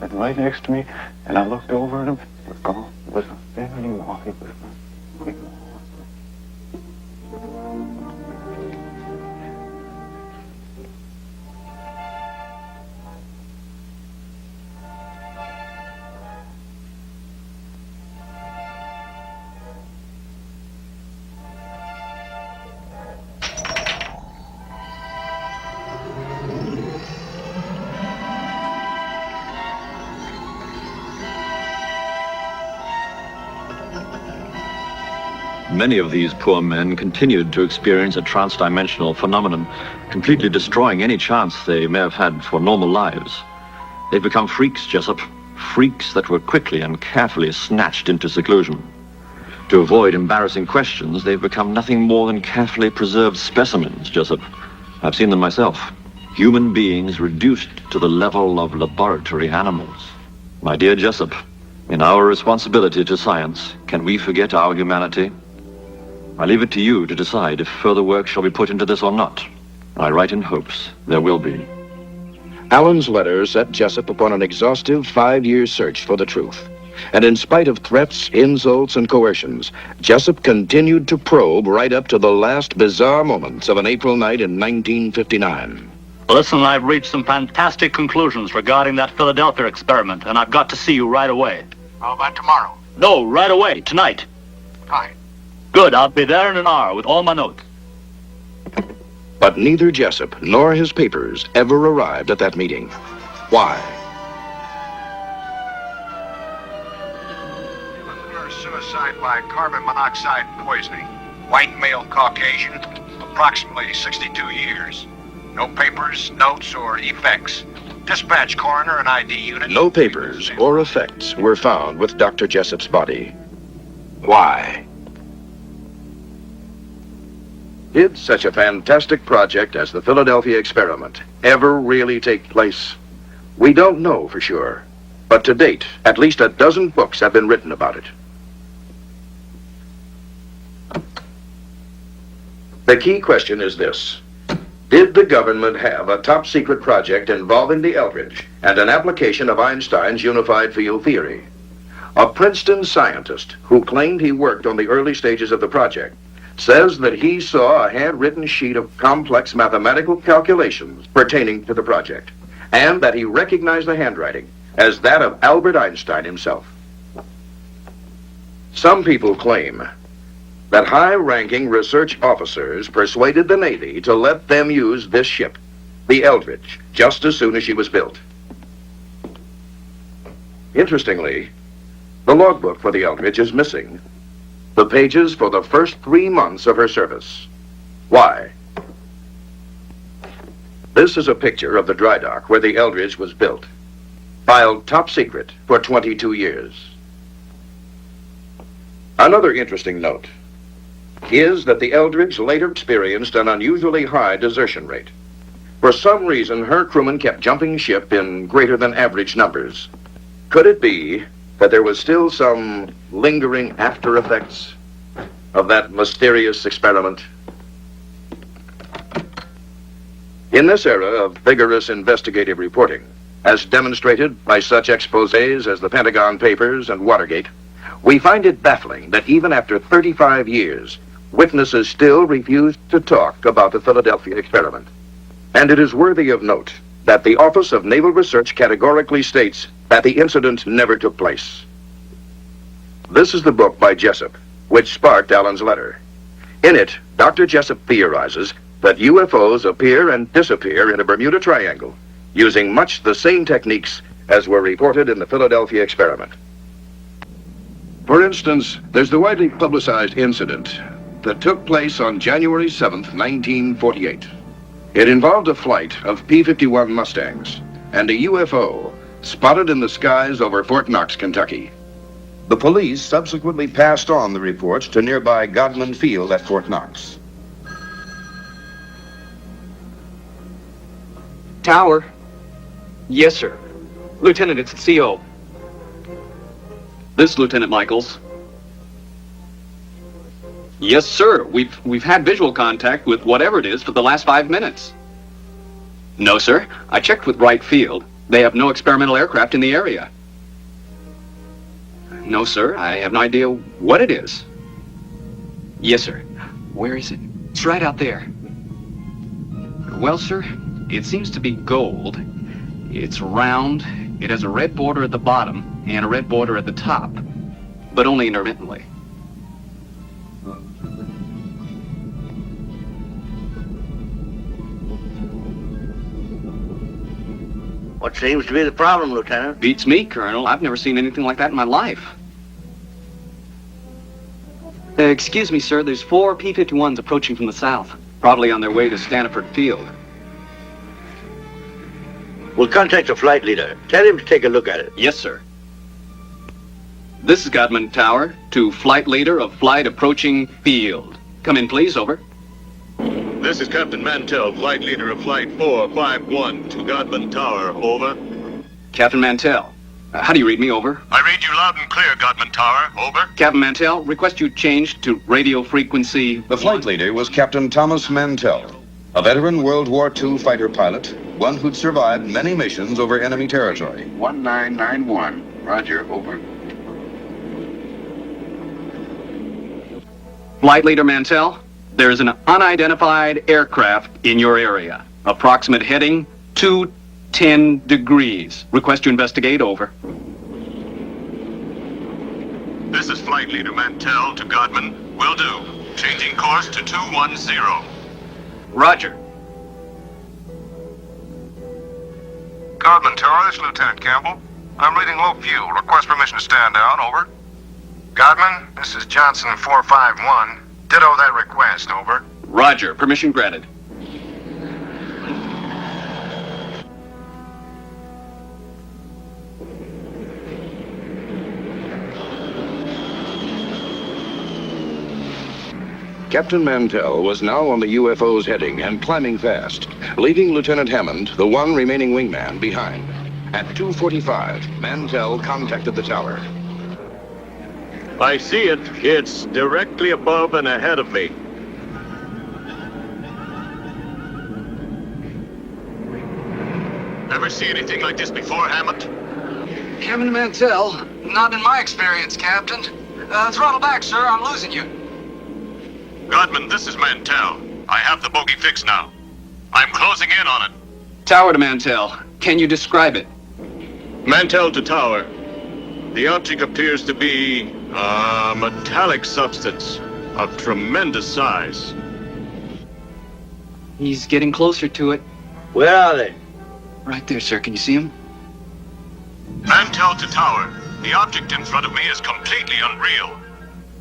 Speaker 7: And right next to me, and I looked over at him. He was gone. He wasn't there anymore. He was gone.
Speaker 6: Many of these poor men continued to experience a trans-dimensional phenomenon, completely destroying any chance they may have had for normal lives. They've become freaks, Jessup. Freaks that were quickly and carefully snatched into seclusion. To avoid embarrassing questions, they've become nothing more than carefully preserved specimens, Jessup. I've seen them myself. Human beings reduced to the level of laboratory animals. My dear Jessup, in our responsibility to science, can we forget our humanity? I leave it to you to decide if further work shall be put into this or not. I write in hopes there will be.
Speaker 3: Allen's letter set Jessup upon an exhaustive 5-year search for the truth. And in spite of threats, insults, and coercions, Jessup continued to probe right up to the last bizarre moments of an April night in 1959.
Speaker 21: Listen, I've reached some fantastic conclusions regarding that Philadelphia experiment, and I've got to see you right away.
Speaker 4: How about tomorrow?
Speaker 21: No, right away, tonight.
Speaker 4: Fine.
Speaker 21: Good, I'll be there in an hour with all my notes.
Speaker 3: But neither Jessup nor his papers ever arrived at that meeting. Why?
Speaker 17: Suicide by carbon monoxide poisoning. White male Caucasian, approximately 62 years. No papers, notes, or effects. Dispatch coroner and ID unit.
Speaker 3: No papers or effects were found with Dr. Jessup's body. Why? Did such a fantastic project as the Philadelphia experiment ever really take place? We don't know for sure. But to date, at least a dozen books have been written about it. The key question is this. Did the government have a top-secret project involving the Eldridge and an application of Einstein's unified field theory? A Princeton scientist who claimed he worked on the early stages of the project says that he saw a handwritten sheet of complex mathematical calculations pertaining to the project, and that he recognized the handwriting as that of Albert Einstein himself. Some people claim that high-ranking research officers persuaded the Navy to let them use this ship, the Eldridge, just as soon as she was built. Interestingly, the logbook for the Eldridge is missing. The pages for the first 3 months of her service. Why? This is a picture of the dry dock where the Eldridge was built, filed top secret for 22 years. Another interesting note is that the Eldridge later experienced an unusually high desertion rate. For some reason, her crewmen kept jumping ship in greater than average numbers. Could it be that there was still some lingering after effects of that mysterious experiment? In this era of vigorous investigative reporting, as demonstrated by such exposés as the Pentagon Papers and Watergate, we find it baffling that even after 35 years, witnesses still refuse to talk about the Philadelphia experiment. And it is worthy of note that the Office of Naval Research categorically states that the incident never took place. This is the book by Jessup, which sparked Allen's letter. In it, Dr. Jessup theorizes that UFOs appear and disappear in a Bermuda Triangle, using much the same techniques as were reported in the Philadelphia experiment. For instance, there's the widely publicized incident that took place on January 7th, 1948. It involved a flight of P-51 Mustangs and a UFO spotted in the skies over Fort Knox, Kentucky. The police subsequently passed on the reports to nearby Godman Field at Fort Knox.
Speaker 8: Tower. Yes, sir. Lieutenant, it's the CO. This is Lieutenant Michaels. Yes, sir. We've had visual contact with whatever it is for the last 5 minutes. No, sir. I checked with Wright Field. They have no experimental aircraft in the area. No, sir. I have no idea what it is. Yes, sir. Where is it? It's right out there. Well, sir, it seems to be gold. It's round. It has a red border at the bottom and a red border at the top, but only intermittently.
Speaker 2: What seems to be the problem, Lieutenant?
Speaker 8: Beats me, Colonel. I've never seen anything like that in my life. Excuse me, sir. There's 4 P-51s approaching from the south, probably on their way to Stanford Field.
Speaker 2: We'll contact the flight leader. Tell him to take a look at it.
Speaker 8: Yes, sir. This is Godman Tower to flight leader of flight approaching field. Come in, please. Over.
Speaker 13: This is Captain Mantell, flight leader of Flight 451 to Godman Tower. Over.
Speaker 8: Captain Mantell. How do you read me? Over.
Speaker 13: I read you loud and clear, Godman Tower. Over.
Speaker 8: Captain Mantell, request you change to radio frequency.
Speaker 3: The flight leader was Captain Thomas Mantell, a veteran World War II fighter pilot, one who'd survived many missions over enemy territory.
Speaker 17: 1991. Roger, over.
Speaker 8: Flight leader Mantell, there is an unidentified aircraft in your area. Approximate heading 210 degrees. Request you investigate. Over.
Speaker 13: This is flight leader Mantell to Godman. Will do. Changing course to 210.
Speaker 8: Roger.
Speaker 17: Godman Tower, this is Lieutenant Campbell. I'm reading low fuel. Request permission to stand down. Over. Godman, this is Johnson 451. Ditto that request. Over.
Speaker 8: Roger. Permission granted.
Speaker 3: Captain Mantell was now on the UFO's heading and climbing fast, leaving Lieutenant Hammond, the one remaining wingman, behind. At 2:45, Mantell contacted the tower.
Speaker 13: I see it. It's directly above and ahead of me. Ever see anything like this before, Hammond?
Speaker 8: Captain Mantell, not in my experience, Captain. Throttle back, sir. I'm losing you.
Speaker 13: Godman, this is Mantell. I have the bogey fixed now. I'm closing in on it.
Speaker 8: Tower to Mantell. Can you describe it?
Speaker 13: Mantell to tower. The object appears to be a metallic substance of tremendous size.
Speaker 8: He's getting closer to it.
Speaker 2: Where are they?
Speaker 8: Right there, sir. Can you see him?
Speaker 13: Mantell to tower. The object in front of me is completely unreal.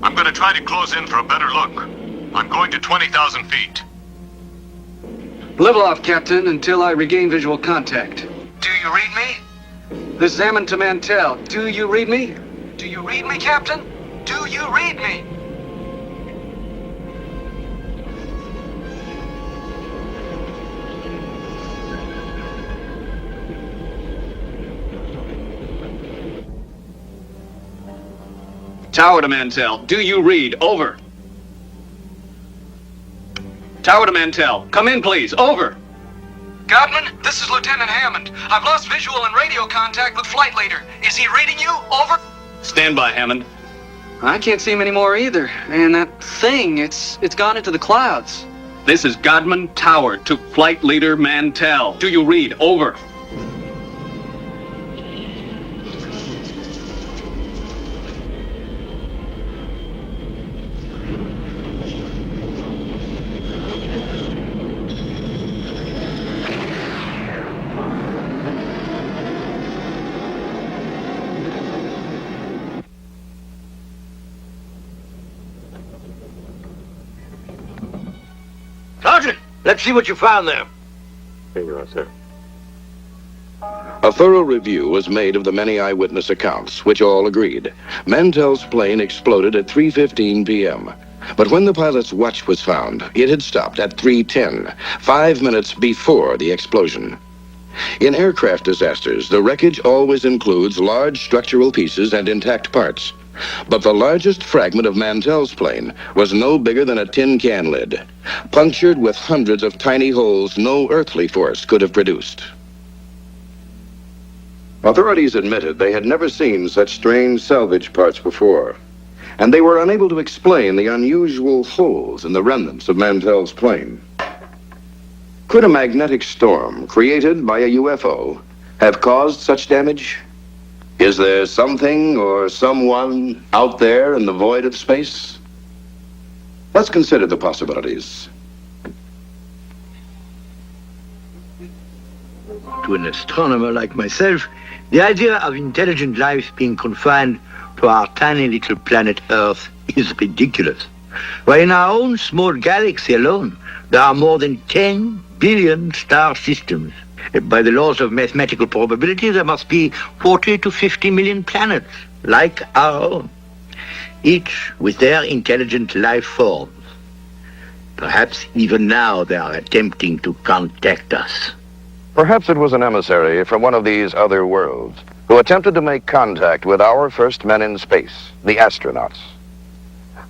Speaker 13: I'm going to try to close in for a better look. I'm going to 20,000 feet.
Speaker 8: Level off, Captain, until I regain visual contact.
Speaker 18: Do you read me?
Speaker 8: This is Hammond to Mantell. Do you read me?
Speaker 18: Do you read me, Captain? Do you read me?
Speaker 8: Tower to Mantell. Do you read? Over. Tower to Mantell. Come in, please. Over.
Speaker 18: Godman, this is Lieutenant Hammond. I've lost visual and radio contact with flight leader. Is he reading you? Over.
Speaker 8: Stand by, Hammond. I can't see him anymore either. And that thing, it's gone into the clouds. This is Godman Tower to flight leader Mantell. Do you read? Over.
Speaker 2: Let's see what you found there.
Speaker 9: Here you are, sir.
Speaker 3: A thorough review was made of the many eyewitness accounts, which all agreed. Mantell's plane exploded at 3:15 p.m. But when the pilot's watch was found, it had stopped at 3:10, 5 minutes before the explosion. In aircraft disasters, the wreckage always includes large structural pieces and intact parts. But the largest fragment of Mantell's plane was no bigger than a tin can lid, punctured with hundreds of tiny holes no earthly force could have produced. Authorities admitted they had never seen such strange salvage parts before, and they were unable to explain the unusual holes in the remnants of Mantell's plane. Could a magnetic storm created by a UFO have caused such damage? Is there something or someone out there in the void of space? Let's consider the possibilities.
Speaker 2: To an astronomer like myself, the idea of intelligent life being confined to our tiny little planet Earth is ridiculous. Why, in our own small galaxy alone, there are more than 10 billion star systems. By the laws of mathematical probability, there must be 40 to 50 million planets, like our own, each with their intelligent life forms. Perhaps even now they are attempting to contact us.
Speaker 3: Perhaps it was an emissary from one of these other worlds who attempted to make contact with our first men in space, the astronauts.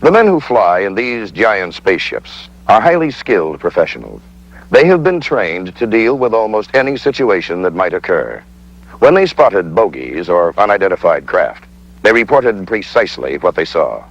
Speaker 3: The men who fly in these giant spaceships are highly skilled professionals. They have been trained to deal with almost any situation that might occur. When they spotted bogies or unidentified craft, they reported precisely what they saw.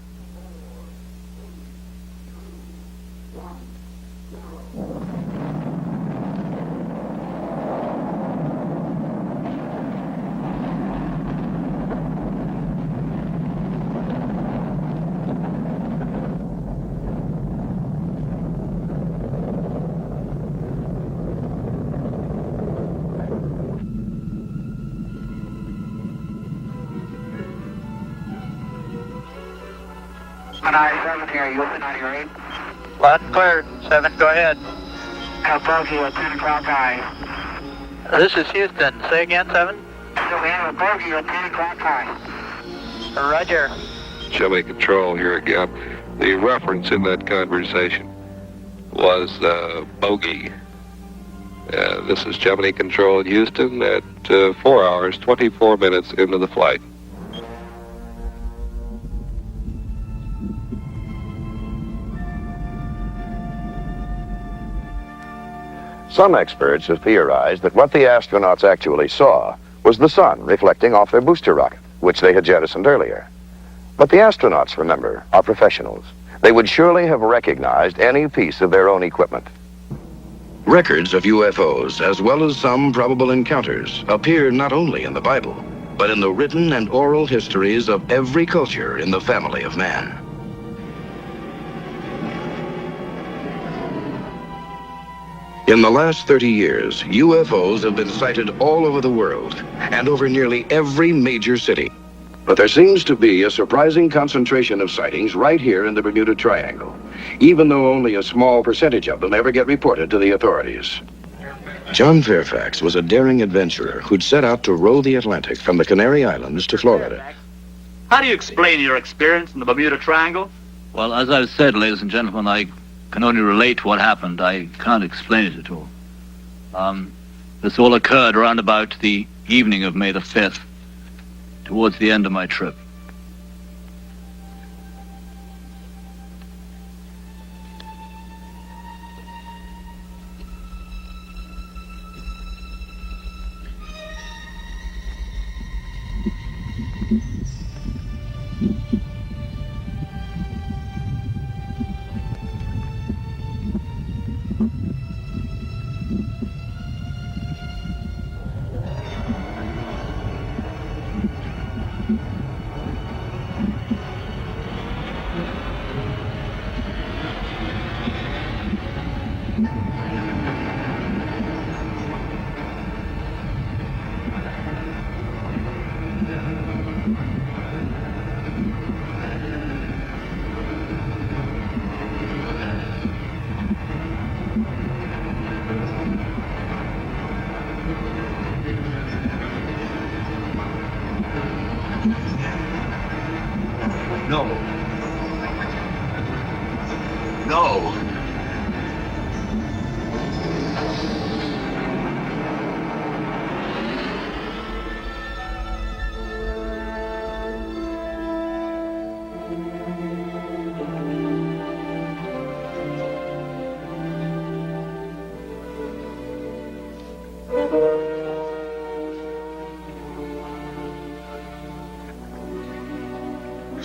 Speaker 18: Here, you open on your 8?
Speaker 5: Last clear. 7, go ahead.
Speaker 18: Bogey at 10 o'clock high.
Speaker 5: This is Houston. Say again, 7?
Speaker 18: So we have a bogey at 10 o'clock high.
Speaker 5: Roger.
Speaker 14: Chevy Control here again. The reference in that conversation was bogey. This is Gemini Control in Houston at 4 hours, 24 minutes into the flight.
Speaker 3: Some experts have theorized that what the astronauts actually saw was the sun reflecting off their booster rocket, which they had jettisoned earlier. But the astronauts, remember, are professionals. They would surely have recognized any piece of their own equipment. Records of UFOs, as well as some probable encounters, appear not only in the Bible, but in the written and oral histories of every culture in the family of man. In the last 30 years, UFOs have been sighted all over the world and over nearly every major city. But there seems to be a surprising concentration of sightings right here in the Bermuda Triangle, even though only a small percentage of them ever get reported to the authorities. John Fairfax was a daring adventurer who'd set out to row the Atlantic from the Canary Islands to Florida.
Speaker 19: How do you explain your experience in the Bermuda Triangle?
Speaker 23: Well, as I've said, ladies and gentlemen, I can only relate what happened. I can't explain it at all. This all occurred around about the evening of May the 5th, towards the end of my trip.
Speaker 2: No.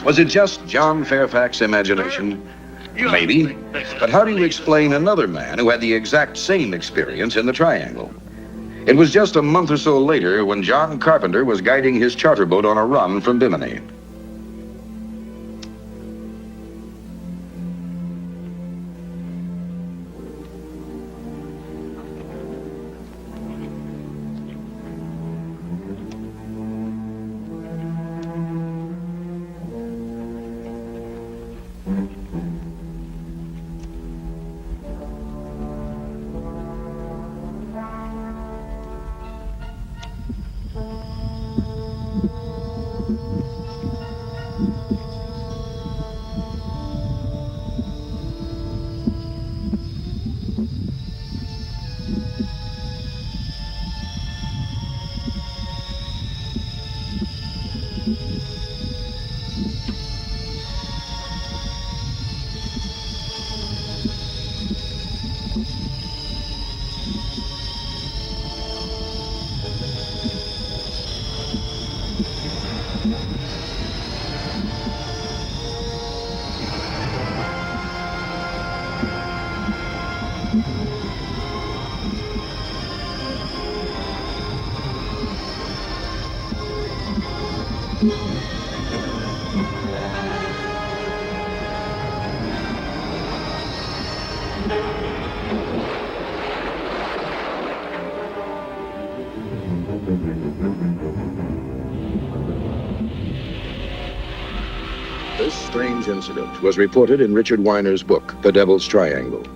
Speaker 3: Was it just John Fairfax's imagination? Maybe. But how do you explain another man who had the exact same experience in the Triangle? It was just a month or so later when John Carpenter was guiding his charter boat on a run from Bimini. This strange incident was reported in Richard Weiner's book, The Devil's Triangle.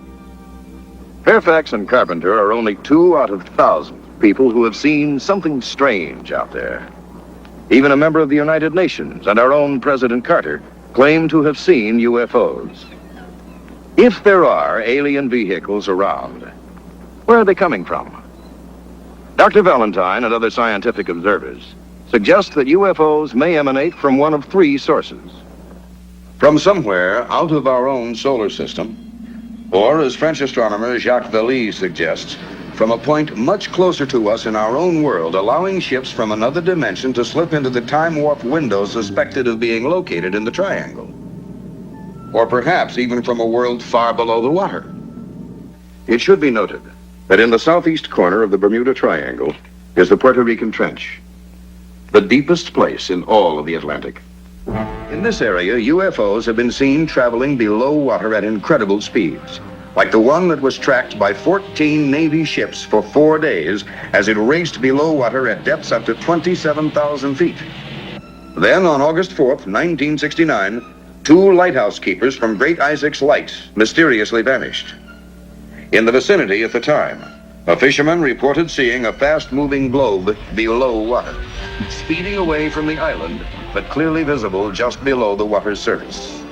Speaker 3: Fairfax and Carpenter are only 2 out of thousands of people who have seen something strange out there. Even a member of the United Nations and our own President Carter claim to have seen UFOs. If there are alien vehicles around, where are they coming from? Dr. Valentine and other scientific observers suggest that UFOs may emanate from one of 3 sources. From somewhere out of our own solar system, or, as French astronomer Jacques Vallée suggests, from a point much closer to us in our own world, allowing ships from another dimension to slip into the time warp window suspected of being located in the Triangle. Or perhaps even from a world far below the water. It should be noted that in the southeast corner of the Bermuda Triangle is the Puerto Rican Trench, the deepest place in all of the Atlantic. In this area, UFOs have been seen traveling below water at incredible speeds, like the one that was tracked by 14 Navy ships for 4 days as it raced below water at depths up to 27,000 feet. Then, on August 4th, 1969, 2 lighthouse keepers from Great Isaac's Light mysteriously vanished. In the vicinity at the time, a fisherman reported seeing a fast-moving globe below water, speeding away from the island, but clearly visible just below the water's surface.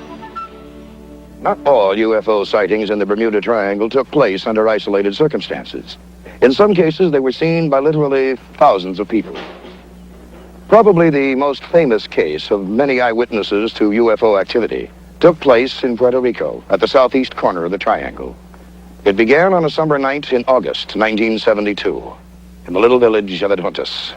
Speaker 3: Not all UFO sightings in the Bermuda Triangle took place under isolated circumstances. In some cases, they were seen by literally thousands of people. Probably the most famous case of many eyewitnesses to UFO activity took place in Puerto Rico at the southeast corner of the Triangle. It began on a summer night in August 1972 in the little village of Vortices.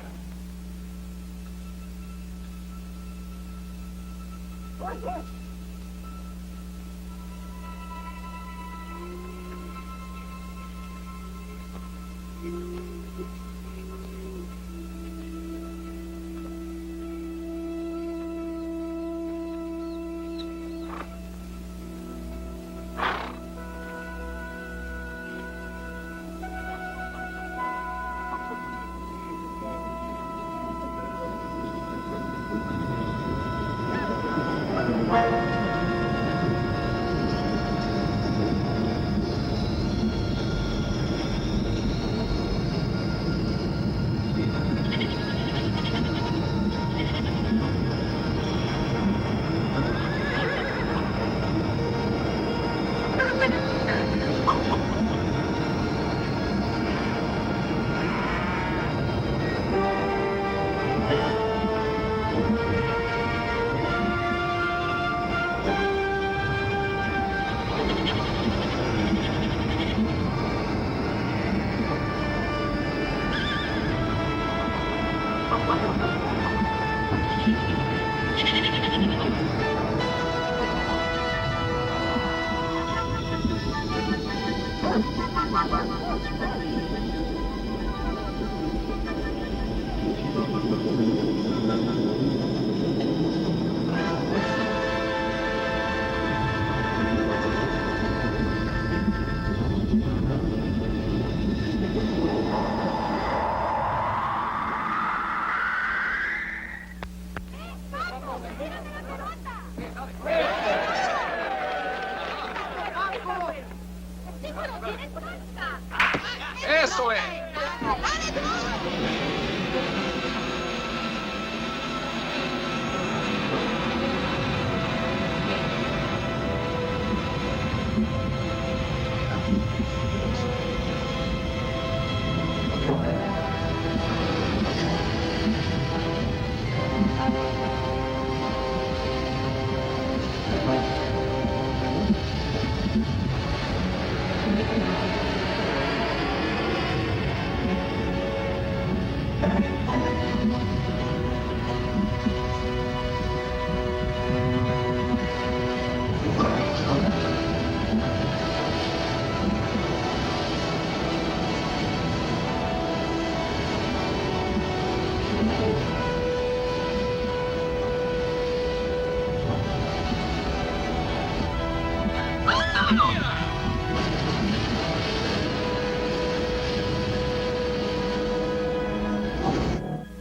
Speaker 15: Eso es.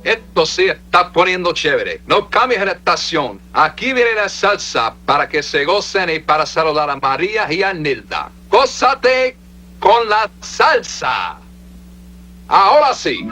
Speaker 15: Esto sí está poniendo chévere. No cambies de estación. Aquí viene la salsa para que se gocen y para saludar a María y a Nilda. Gózate con la salsa. Ahora sí.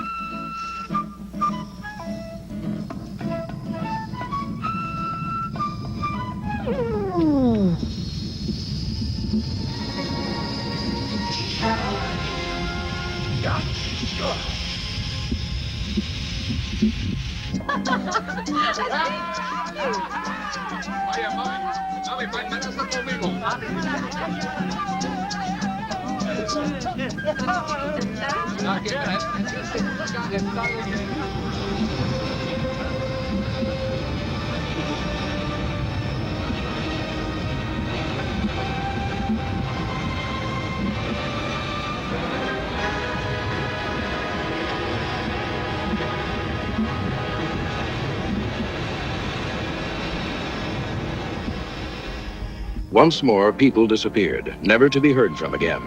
Speaker 3: Once more, people disappeared, never to be heard from again.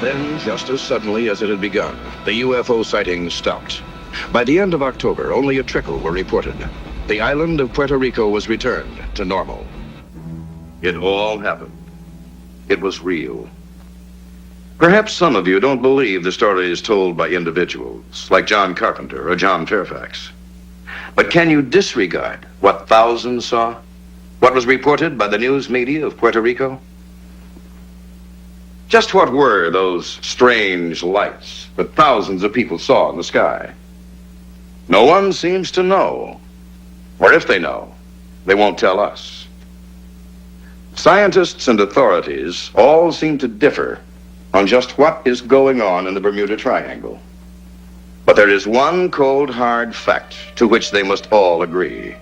Speaker 3: Then, just as suddenly as it had begun, the UFO sightings stopped. By the end of October, only a trickle were reported. The island of Puerto Rico was returned to normal.
Speaker 1: It all happened. It was real. Perhaps some of you don't believe the stories told by individuals, like John Carpenter or John Fairfax. But can you disregard what thousands saw? What was reported by the news media of Puerto Rico? Just what were those strange lights that thousands of people saw in the sky? No one seems to know. Or if they know, they won't tell us. Scientists and authorities all seem to differ on just what is going on in the Bermuda Triangle. But there is one cold, hard fact to which they must all agree.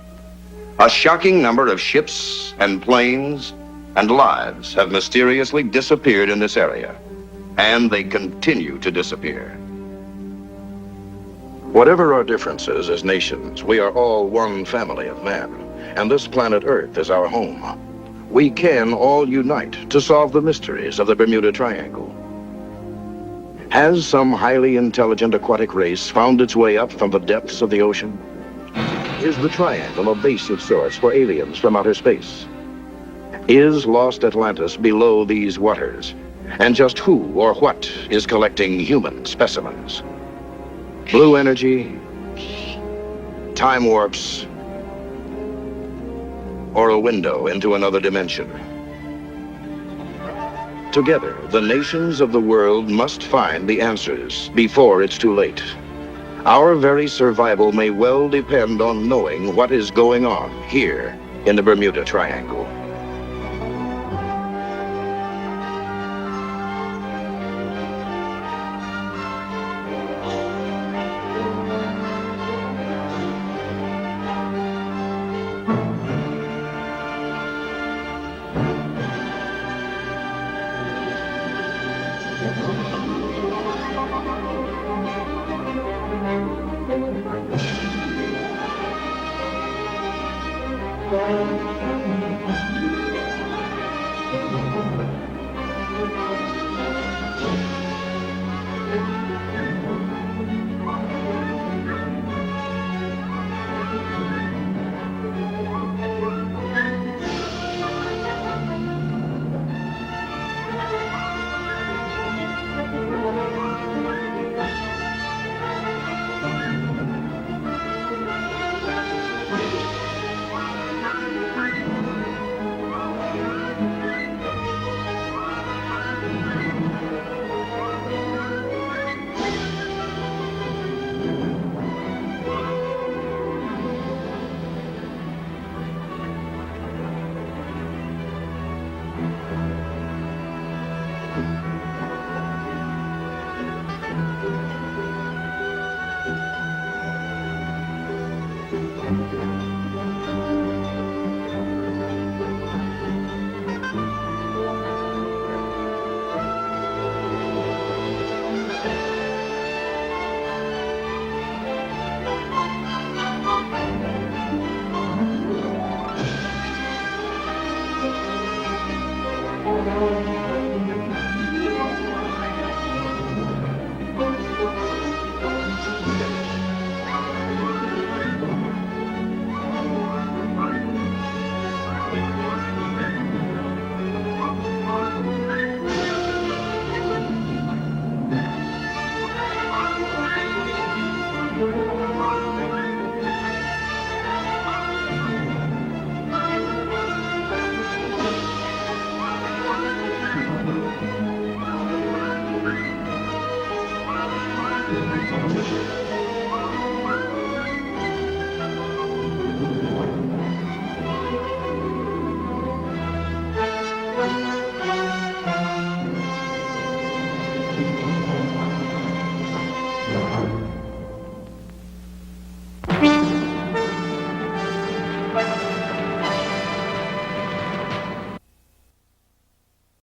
Speaker 1: A shocking number of ships and planes and lives have mysteriously disappeared in this area, and they continue to disappear.
Speaker 3: Whatever our differences as nations, we are all one family of man, and this planet Earth is our home. We can all unite to solve the mysteries of the Bermuda Triangle. Has some highly intelligent aquatic race found its way up from the depths of the ocean? Is the triangle a base of sorts for aliens from outer space? Is lost Atlantis below these waters? And just who or what is collecting human specimens? Blue energy, time warps, or a window into another dimension? Together, the nations of the world must find the answers before it's too late. Our very survival may well depend on knowing what is going on here in the Bermuda Triangle.